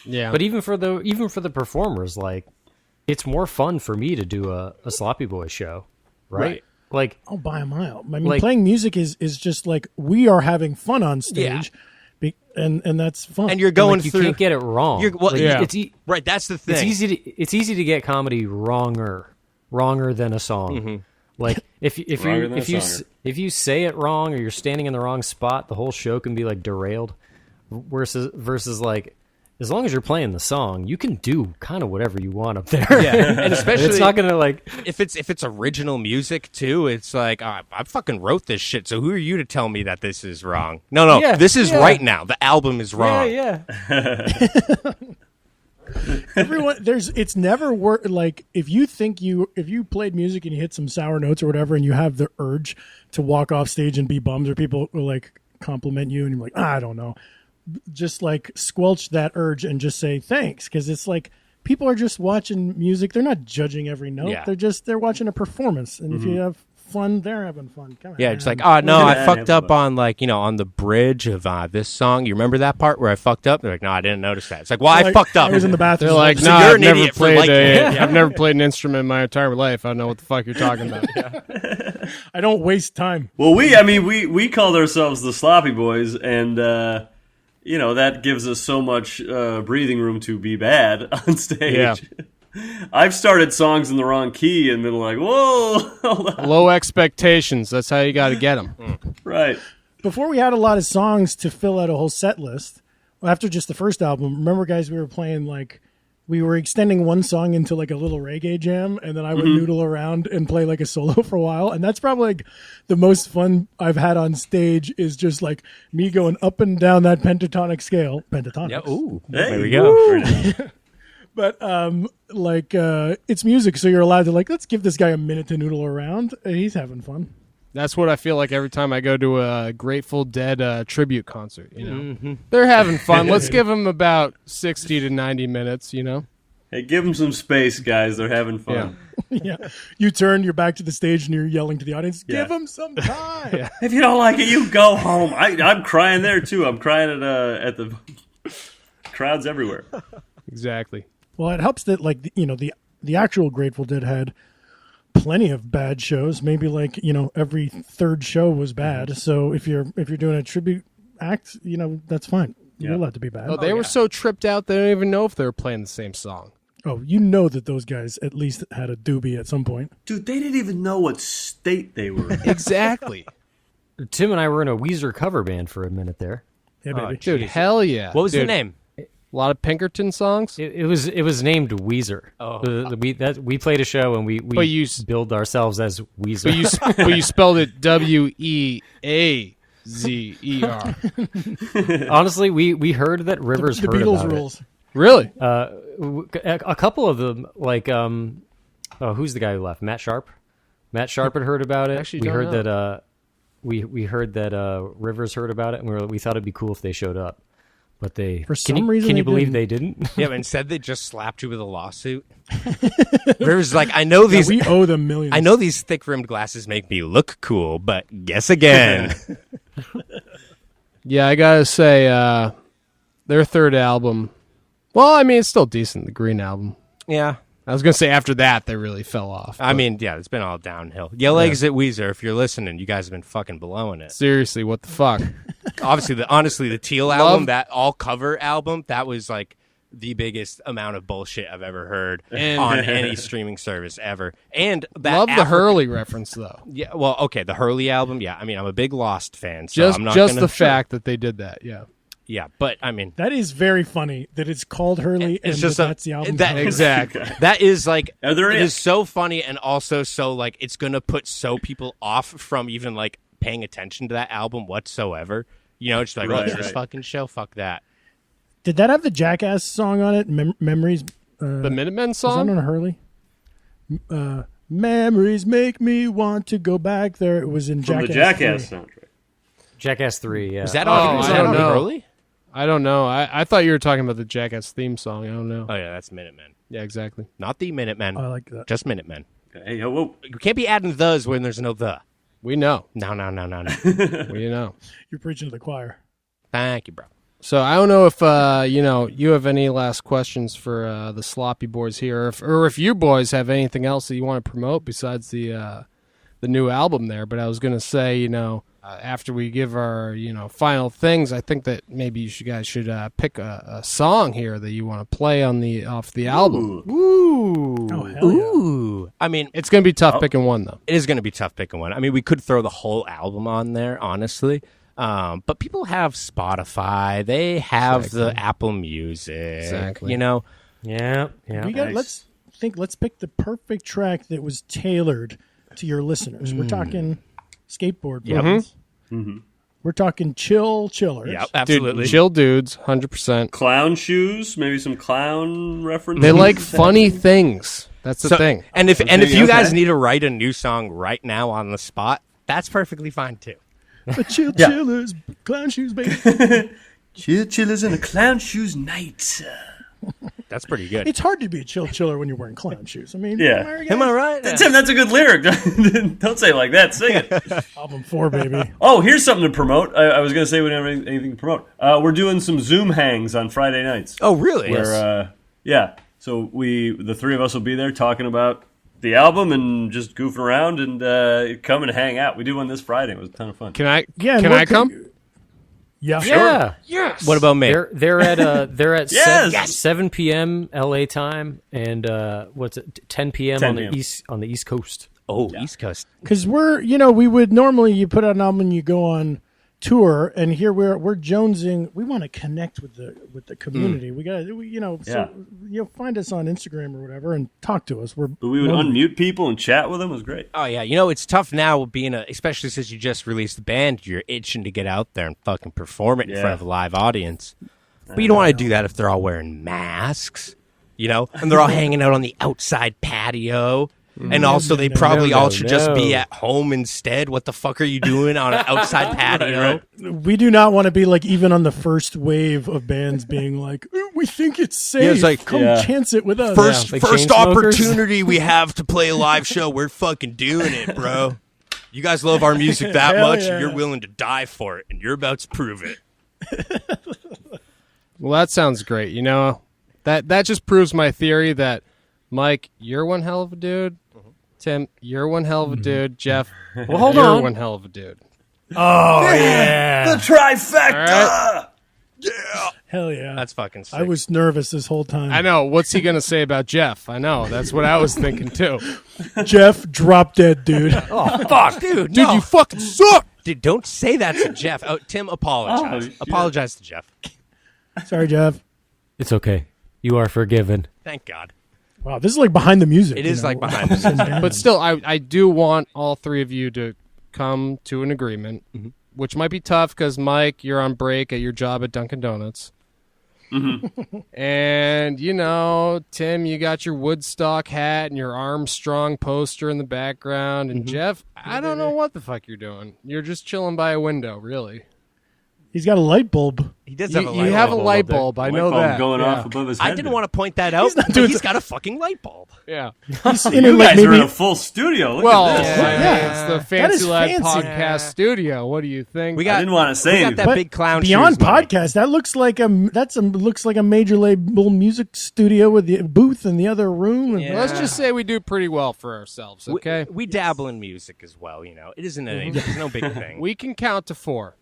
Yeah. But even for the performers, like it's more fun for me to do a Sloppy Boy show, right? Like Oh, by a mile. I mean, Like- playing music is just like we are having fun on stage, and that's fun. And you're going like, you through can't get it wrong. Yeah. Right, that's the thing. It's easy to get comedy wronger than a song. Like if Wronger than a songer. you say it wrong or you're standing in the wrong spot, the whole show can be like derailed. Versus like as long as you're playing the song, you can do kind of whatever you want up there. Yeah, and especially it's not gonna like if it's original music too. It's like I fucking wrote this shit. So who are you to tell me that this is wrong? No, Yeah, this is yeah. right now. The album is wrong. yeah. Everyone, it's never like if you played music and you hit some sour notes or whatever, and you have the urge to walk off stage and be bummed, or people will like compliment you, and you're like, I don't know, just like squelch that urge and just say thanks, because it's like people are just watching music. They're not judging every note. Yeah. They're watching a performance, and if you have fun, they're having fun. Come on. Yeah, it's like, oh no, I fucked up on like, on the bridge of this song. You remember that part where I fucked up? They're like, no, I didn't notice that. It's like, well, I fucked up. I was in the bathroom. They're like, So no, you're I've an never idiot for played liking it. I've never played an instrument in my entire life. I don't know what the fuck you're talking about. I don't waste time. Well, we called ourselves the Sloppy Boys, and that gives us so much breathing room to be bad on stage. Yeah. I've started songs in the wrong key and been like, whoa, hold on. Low expectations. That's how you got to get them. Right. Before we had a lot of songs to fill out a whole set list, after just the first album, remember, guys, we were playing like, we were extending one song into like a little reggae jam, and then I would noodle around and play like a solo for a while. And that's probably like the most fun I've had on stage, is just like me going up and down that pentatonic scale. Pentatonic. Yeah, ooh, Hey, there we go. But it's music, so you're allowed to like, let's give this guy a minute to noodle around. He's having fun. That's what I feel like every time I go to a Grateful Dead tribute concert. They're having fun. Let's give them about 60 to 90 minutes. Hey, give them some space, guys. They're having fun. Yeah, you turn your back to the stage and you're yelling to the audience, Yeah. give them some time. If you don't like it, you go home. I'm crying there too. I'm crying at the crowds everywhere. Exactly. Well, it helps that like the actual Grateful Dead had plenty of bad shows. Maybe like every third show was bad. So if you're doing a tribute act, that's fine. You're allowed to be bad. Oh, they were so tripped out they don't even know if they were playing the same song. Oh, you know that those guys at least had a doobie at some point. Dude, they didn't even know what state they were in. Exactly. Tim and I were in a Weezer cover band for a minute there. Yeah, baby. Dude, hell yeah. What was the Dude, name? A lot of Pinkerton songs. It was named Weezer. Oh. We played a show and we But you billed ourselves as Weezer. But you spelled it Weazer. Honestly, we heard that Rivers The heard Beatles about rules. Really? it. A couple of them, like who's the guy who left? Matt Sharp. Matt Sharp had heard about it. Actually we don't heard know. that. We heard that Rivers heard about it, and we thought it'd be cool if they showed up. But For some reason, can you they believe didn't. they didn't? Yeah, but instead they just slapped you with a lawsuit. Rivers is like, I know these. We owe them millions. I know these thick-rimmed glasses make me look cool, but guess again. Yeah, I gotta say, their third album. Well, I mean, it's still decent. The Green Album. Yeah. I was gonna say after that they really fell off. I but mean, yeah, it's been all downhill. Yell Exit Weezer, if you're listening, you guys have been fucking blowing it. seriously, what the fuck? Honestly, the Teal album, that all cover album, that was like the biggest amount of bullshit I've ever heard on any streaming service ever. And that Love the Hurley reference though. Yeah, well, okay, the Hurley album. Yeah, I mean, I'm a big Lost fan, so Just I'm not just gonna, the fact that they did that. Yeah. Yeah, but I mean, That is very funny that it's called Hurley and it's just that's the album. that, title. Exactly. That is like Are there it any- is so funny and also so like it's gonna put people off from even like paying attention to that album whatsoever. Just like, Right, what's this right. fucking show? Fuck that. Did that have the Jackass song on it? Memories. The Minutemen Was that song. on a Hurley? Memories make me want to go back there. It was in From Jackass. the Jackass 3. soundtrack. Jackass 3, yeah. Is that Oh, on? Is I that don't on know. Hurley? I don't know. I thought you were talking about the Jackass theme song. I don't know. Oh yeah, that's Minutemen, Yeah, exactly. not the Minutemen. I like that. Just Minutemen. Hey, whoa. You can't be adding thes when there's no the. We know. No. We know. You're preaching to the choir. Thank you, bro. So I don't know if you have any last questions for the Sloppy Boys here, or if you boys have anything else that you want to promote besides the new album there. But I was gonna say, after we give our final things, I think that maybe you guys should pick a song here that you want to play off the album. Ooh. Oh, hell yeah. Ooh. I mean, It's gonna be tough picking one though. it is going to be tough picking one. I mean, we could throw the whole album on there, honestly. But people have Spotify. They have the Apple Music. Exactly. Yeah. We got. Nice. Let's pick the perfect track that was tailored to your listeners. We're talking skateboard. Yep. buttons. We're talking chillers. Yeah, absolutely. Dude, chill dudes, 100%. Clown shoes, maybe some clown references. They like funny things. That's the thing. And if you guys okay. need to write a new song right now on the spot, that's perfectly fine too. But chillers, clown shoes, baby. Chillers in a clown shoes night. That's pretty good. It's hard to be a chiller when you're wearing clown shoes. I mean, Yeah. Am I right? Tim, that's a good lyric. Don't say it like that. Sing it. Album 4, baby. Oh, here's something to promote. I was going to say we didn't have anything to promote. We're doing some Zoom hangs on Friday nights. Oh, really? Where, yeah. So the three of us will be there talking about the album and just goofing around and come and hang out. We do one this Friday. It was a ton of fun. Can I Yeah, can I come? Yeah. Yeah. Yes. What about me? They're at Yes! 7 p.m. LA time and 10 p.m. 10 on p.m. the East Coast. Oh, East Coast. Because we would normally, you put out an album and you go on tour, and here we're jonesing. We want to connect with the community. We got find us on Instagram or whatever and talk to us. But we would unmute people and chat with them. It was great. Oh yeah, it's tough now being especially since you just released the band. You're itching to get out there and fucking perform it in front of a live audience. But you don't want to do that if they're all wearing masks, and they're all hanging out on the outside patio. And also, they probably all should just be at home instead. What the fuck are you doing on an outside patio? We do not want to be like even on the first wave of bands being like, we think it's safe. Yeah, it's like, come chance it with us. First opportunity we have to play a live show, we're fucking doing it, bro. You guys love our music that much, and you're willing to die for it, and you're about to prove it. Well, that sounds great. That just proves my theory that Mike, you're one hell of a dude. Tim, you're one hell of a dude. Jeff, hold you're on. one hell of a dude. Oh yeah. The trifecta! All Yeah! Hell yeah. That's fucking sick. I was nervous this whole time. I know. What's he gonna say about Jeff? I know. That's what I was thinking too. Jeff, drop dead, dude. Oh, fuck, dude. Dude, you fucking suck. Dude, don't say that to Jeff. Oh, Tim, apologize. shit. Apologize to Jeff. Sorry, Jeff. It's okay. You are forgiven. Thank God. Wow, this is like behind the music. It is like behind the music. But still, I do want all three of you to come to an agreement, which might be tough because, Mike, you're on break at your job at Dunkin' Donuts. And, Tim, you got your Woodstock hat and your Armstrong poster in the background. And, Jeff, I don't know what the fuck you're doing. You're just chilling by a window, really. He's got a light bulb. He does have a light bulb. You have a light bulb. I know Light bulb that. going yeah. off above his head. I didn't want to point that out, but he's got a fucking light bulb. Yeah. You guys are in a full studio. Look Well, at this. it's the That Fancy is Lad fancy. podcast studio. What do you think? I didn't want to say We got anything. that big clown Beyond shoes money. podcast, that looks like a major label music studio with the booth in the other room. And Let's just say we do pretty well for ourselves, okay? We dabble in music as well, It isn't it's no big thing. We can count to 4.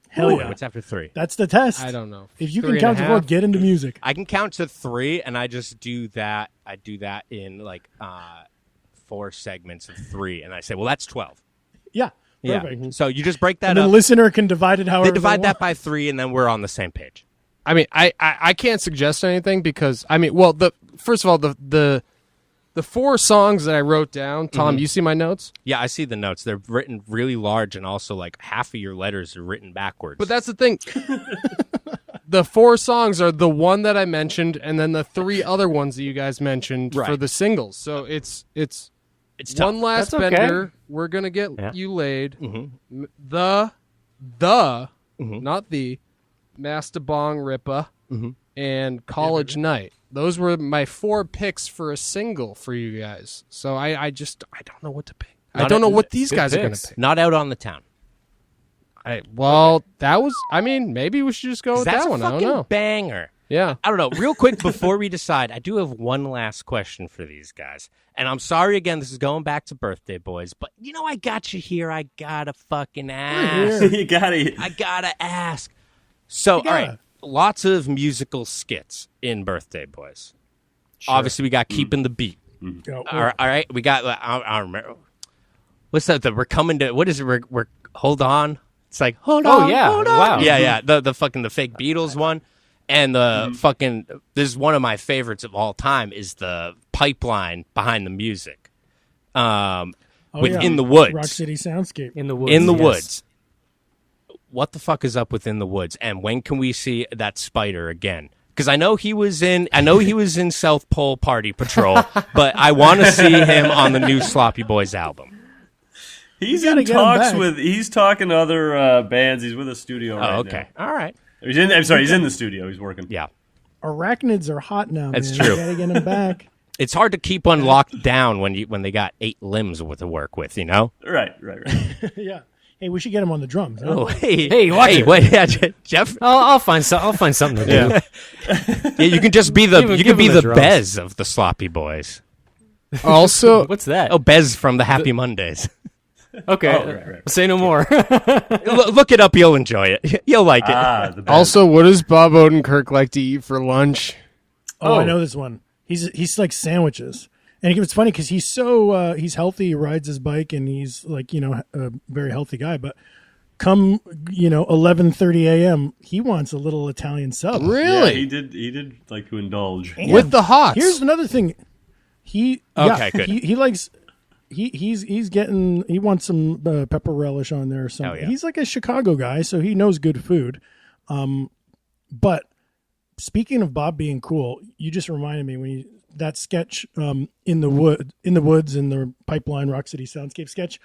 Hell yeah. What's after 3? That's the test. I don't know. If you 3 can count and a to 4, half? get into music. I can count to 3, and I just do that. I do that in 4 segments of 3, and I say, well, that's 12. Yeah. Yeah. Perfect. So you just break that And the up. listener can divide it however They divide want. that by 3, and then we're on the same page. I mean, I can't suggest anything because, first of all, the 4 songs that I wrote down, Tom, you see my notes? Yeah, I see the notes. They're written really large, and also half of your letters are written backwards. But that's the thing. The 4 songs are the one that I mentioned, and then the 3 other ones that you guys mentioned for Right. the singles. So it's tough. one last That's okay. bender. We're gonna get you laid. The not the Mastabong Rippa and College Night. Those were my 4 picks for a single for you guys. So I don't know what to pick. I don't know what these guys are gonna picks. pick. Not out on the town. That was. I mean, maybe we should just go with That's that a one. I fucking don't know. banger. Yeah. I don't know. Real quick before we decide, I do have one last question for these guys. And I'm sorry again, this is going back to Birthday Boys, but I got you here. I gotta fucking ask. You got it. I gotta ask. So, all right, lots of musical skits in Birthday Boys. Obviously, we got Keeping the Beat. Yeah, All right, we got. I don't remember. What's that? We're coming to. What is it? We're hold on. It's like hold on. Oh yeah. hold on. Wow. Yeah. The fake Beatles one, and the fucking. This is one of my favorites of all time. Is the pipeline behind the music. In the woods. Rock City Soundscape. In the woods. In the yes. woods. what the fuck is up with In the Woods, and when can we see that spider again? Because I know he was in South Pole Party Patrol, but I want to see him on the new Sloppy Boys album. He's in talks with. He's talking to other bands. He's with a studio right now. Okay, all right. He's in the studio. He's working. Yeah. Arachnids are hot now. That's man. true. You gotta get them back. It's hard to keep one locked down when they got 8 limbs to work with, you know? Right. Yeah. Hey, we should get him on the drums. Huh? Oh, hey, wait, yeah, Jeff. I'll find something to do. Yeah, you can just be the Give him the drums. Bez of the Sloppy Boys. Also, What's that? Oh, Bez from the Happy Mondays. Okay, right. say no more. Look it up. You'll enjoy it. You'll like it. The band. also, what does Bob Odenkirk like to eat for lunch? Oh, I know this one. He's like sandwiches, and it's funny because he's so he's healthy. He rides his bike, and he's like a very healthy guy. But come 11:30 a.m., he wants a little Italian sub. Really? Yeah, he did like to indulge. And With the hots. Here's another thing. Good. He likes. He wants some pepper relish on there or something. Hell yeah. He's like a Chicago guy, so he knows good food. But speaking of Bob being cool, you just reminded me when that sketch in the woods in the Pipeline Rock City Soundscape sketch.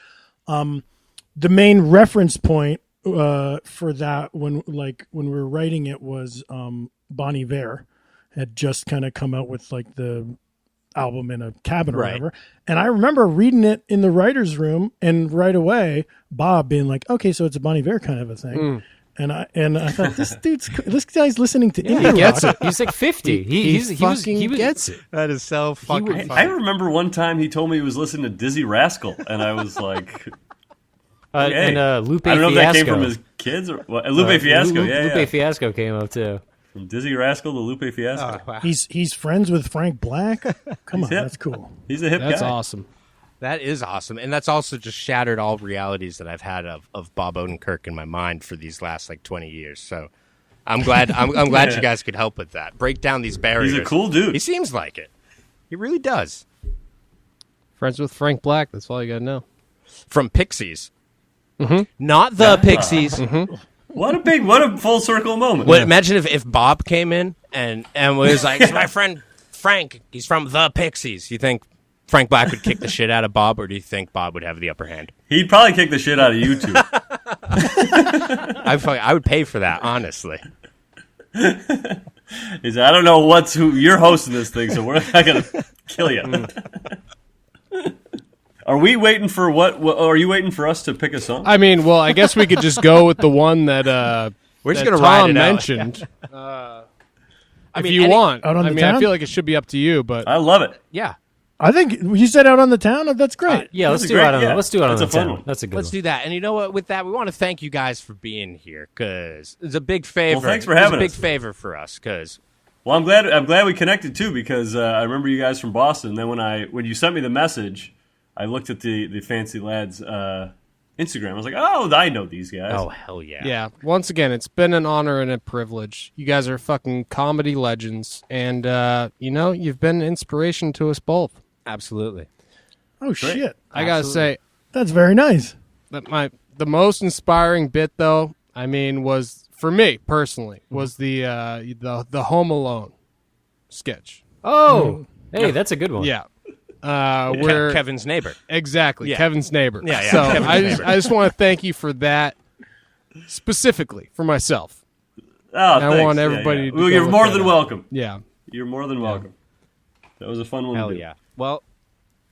The main reference point for that when we were writing it was Bon Iver had just kind of come out with like the album in a cabin or Right. whatever. And I remember reading it in the writer's room and right away Bob being like, okay, so it's a Bon Iver kind of a thing. And I thought this guy's listening to indie rock. gets it. He's like 50. He gets it. That is so fucking I remember one time he told me he was listening to Dizzy Rascal, and I was like, hey. And Lupe I don't know if Fiasco. that came from his kids or what. Lupe Fiasco. Lupe Fiasco came up too. From Dizzy Rascal to Lupe Fiasco. wow. He's friends with Frank Black. Come on, hip. that's cool. He's a hip That's guy. awesome. That is awesome, and that's also just shattered all realities that I've had of Bob Odenkirk in my mind for these last 20 years. So I'm glad I'm glad you guys could help with that. Break down these barriers. He's a cool dude. He seems like it. He really does. Friends with Frank Black. That's all you got to know. From Pixies, not the Pixies. What a full circle moment. Well, imagine if Bob came in and was like, "It's my friend Frank. He's from the Pixies." You think Frank Black would kick the shit out of Bob, or do you think Bob would have the upper hand? He'd probably kick the shit out of you two. I would pay for that, honestly. He said, I don't know who you're hosting this thing, so we're not gonna kill you. Are we waiting for what? Are you waiting for us to pick a song? I mean, well, I guess we could just go with the one that We're just that gonna Tom ride it out. mentioned. If you want. Out on I the mean, I town? feel like it should be up to you, but I love it. Yeah. I think you said out on the town. That's great. Yeah, let's That's do great, it on. yeah. Let's do it on That's the a fun town. one. That's a good Let's one. do that. And you know what? With that, we want to thank you guys for being here because it's a big favor. Well, thanks for having It's a big us. favor for us because Well, I'm glad we connected too because I remember you guys from Boston. Then when you sent me the message, I looked at the Fancy Lads Instagram. I was like, oh, I know these guys. oh hell yeah, yeah. Once again, it's been an honor and a privilege. You guys are fucking comedy legends, and you've been an inspiration to us both. absolutely. Oh shit, I gotta say that's very nice. that the most inspiring bit, though, I mean, was for me personally was the Home Alone sketch. Oh, hey, that's a good one. Yeah. Where Kevin's neighbor. exactly Yeah. Kevin's neighbor. Yeah, So Kevin's I neighbor. just want to thank you for that specifically for myself. Oh, I thanks. want everybody to Well, go you're look more that than up. welcome. Yeah. You're more than welcome. That was a fun one Hell to do. yeah. Well,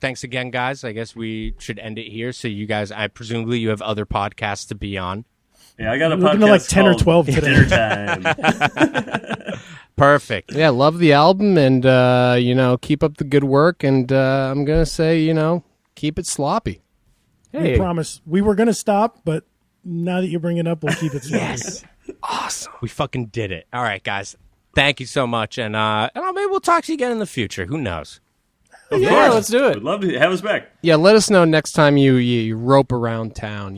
thanks again, guys. I guess we should end it here. So you guys, presumably you have other podcasts to be on. Yeah, I got a We're podcast looking at like 10 or called 12 today. Dinner Time. Perfect. Yeah, love the album and keep up the good work, and I'm going to say, keep it sloppy. Hey, We promise. We were going to stop, but now that you bring it up, we'll keep it slow. Yes. Awesome. We fucking did it. All right, guys. Thank you so much, and maybe we'll talk to you again in the future. Who knows? Of yeah, course. let's do Would it. love to have us back. Yeah, let us know next time you rope around town,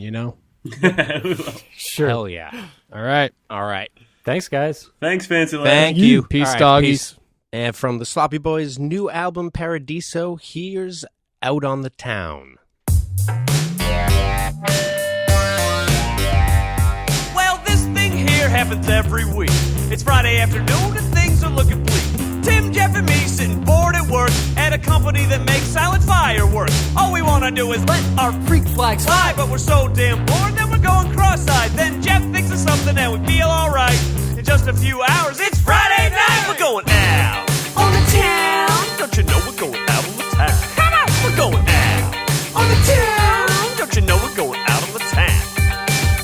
Sure. Hell yeah. All right. All right. Thanks, guys. Thanks, Fancy Lads. Thank you. Peace, All right, doggies. peace. And from the Sloppy Boys' new album, Paradiso, here's Out on the Town. Well, happens every week. It's Friday afternoon and things are looking bleak. Tim, Jeff, and me sitting bored at work at a company that makes silent fireworks. All we want to do is let our freak flags fly, but we're so damn bored that we're going cross-eyed. Then Jeff thinks of something and we feel alright. In just a few hours, it's Friday night. We're going out on the town. Don't you know we're going out on the town? Come on, we're going out on the town. Don't you know we're going out on the town?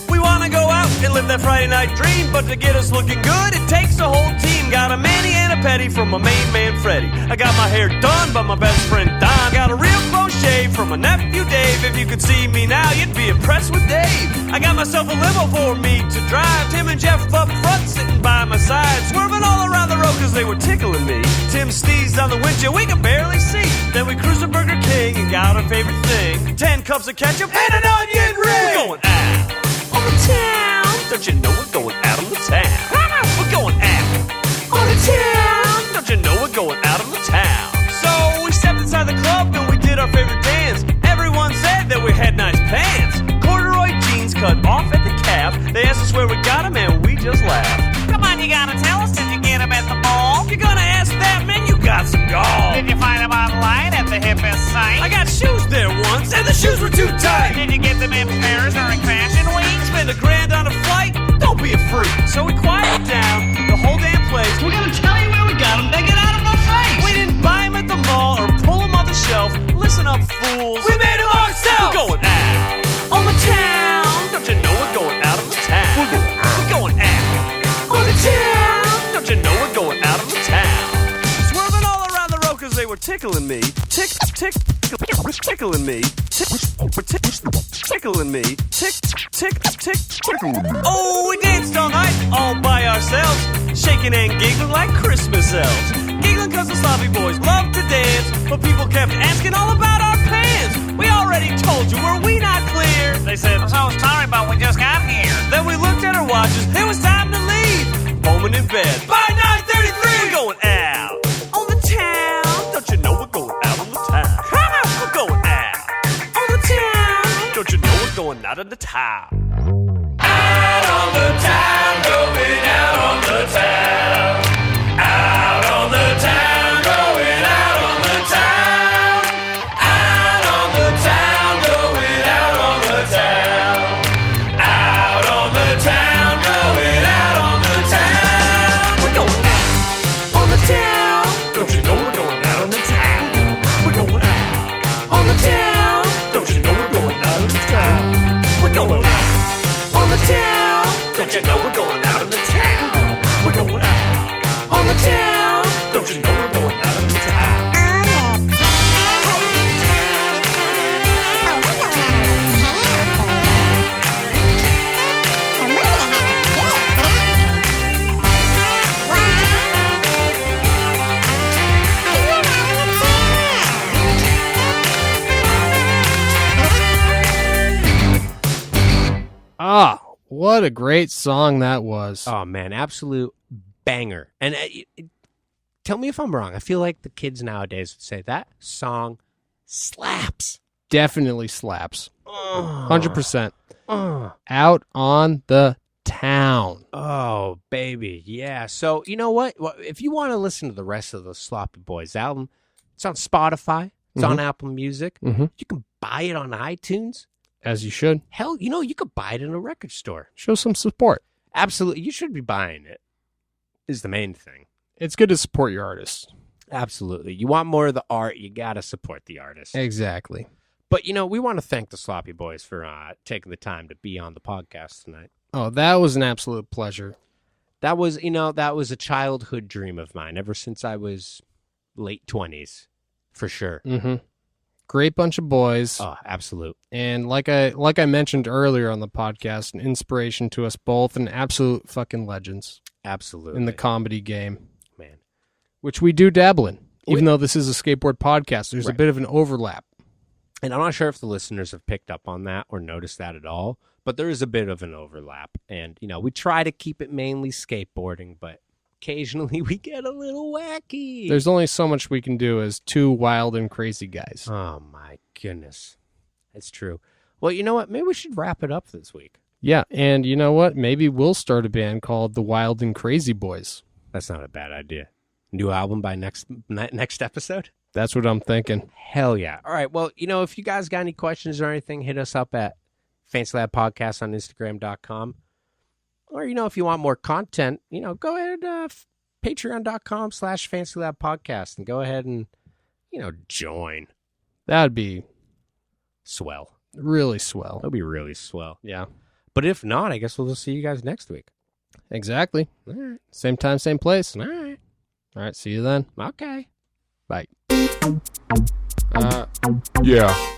We want to go out and live that Friday night dream, but to get us looking good, it takes a whole team. Got a Manny and a Petty from my main man Freddie. I got my hair done by my best friend Don. Got a real close shave from my nephew Dave. If you could see me now, you'd be impressed with Dave. I got myself a limo for me to drive. Tim and Jeff up front, sitting by my side, swerving all around the road because they were tickling me. Tim sneezed on the windshield, we could barely see. Then we cruised to Burger King and got our favorite thing, 10 cups of ketchup and an onion ring. We're going out on the town. Don't you know we're going out on the town? We're going out on the town. Don't you know we're going out on the town? So we stepped inside the club and we did our favorite dance. Everyone said that we had nice pants. Corduroy jeans cut off at the calf. They asked us where we got them and we just laughed. Come on, you gotta tell us, did you get them at the mall? If you're gonna ask that, man, you got some gall. Did you find them online at the hippest site? I got shoes there once and the shoes were too tight. Did you get them in Paris during Fashion Week? Spend $1,000 on a flight? Don't be a freak. So we quieted down the whole damn place. We're gonna tell you where we got them, then get out of our face. We didn't buy them at the mall or pull them off the shelf. Listen up, fools. We made them ourselves. We're going out on the town. Don't you know we're going out on the town? We're going out on the town. Don't you know we're going out on the town? Swerving all around the road because they were tickling me. Tickling me. Tickling me. Tickling me. Oh, we danced all night, all by ourselves, shaking and giggling like Christmas elves. Giggling cause the sloppy boys love to dance, but people kept asking all about our pants. We already told you, were we not clear? They said, so sorry, but we just got here. Then we looked at our watches, it was time to leave. Moment in bed, by 9:33, we're going out on the town. Don't you know we're going out on the town? We're going out on the town. Don't you know we're going out on the town? Out on the town, going out on the town. Out on the town, going out on the town. Out on the town, going out on the town. Out on the town, going out on the town. We're going out on the town. Don't you know we're going out on the town? We're going out on the town. Don't you know we're going out on the town? We're going out on the town. Don't you know we're going out on the town? We're going out on the town. Don't you know we're going out on the town? Ah, what a great song that was. Oh man, absolute banger. And tell me if I'm wrong. I feel like the kids nowadays would say that song slaps. Definitely slaps. 100%. Out on the town. Oh, baby. Yeah. So, you know what? If you want to listen to the rest of the Sloppy Boys album, it's on Spotify. It's on Apple Music. You can buy it on iTunes. As you should. Hell, you know, you could buy it in a record store. Show some support. Absolutely. You should be buying it, is the main thing. It's good to support your artists. Absolutely. You want more of the art, you got to support the artist. Exactly. But, you know, we want to thank the Sloppy Boys for taking the time to be on the podcast tonight. Oh, that was an absolute pleasure. That was a childhood dream of mine ever since I was late 20s, for sure. Great bunch of boys. Oh, absolute. And like I mentioned earlier on the podcast, an inspiration to us both and absolute fucking legends. Absolutely. In the comedy game. Man. Which we do dabble in. Even though this is a skateboard podcast, there's a bit of an overlap. And I'm not sure if the listeners have picked up on that or noticed that at all, but there is a bit of an overlap. And, you know, we try to keep it mainly skateboarding, but occasionally we get a little wacky. There's only so much we can do as two wild and crazy guys. Oh, my goodness. That's true. Well, you know what? Maybe we should wrap it up this week. Yeah, and you know what? Maybe we'll start a band called the Wild and Crazy Boys. That's not a bad idea. New album by next episode? That's what I'm thinking. Hell yeah. All right. Well, if you guys got any questions or anything, hit us up at Fancy Lab Podcast on Instagram.com. Or, if you want more content, go ahead, patreon.com/Fancy Lab Podcast and go ahead and, join. That'd be Swell. really swell. That'll be really swell. Yeah, But if not, I guess we'll just see you guys next week. exactly. All right. Same time, same place. All right. All right, see you then. Okay. Bye. Yeah.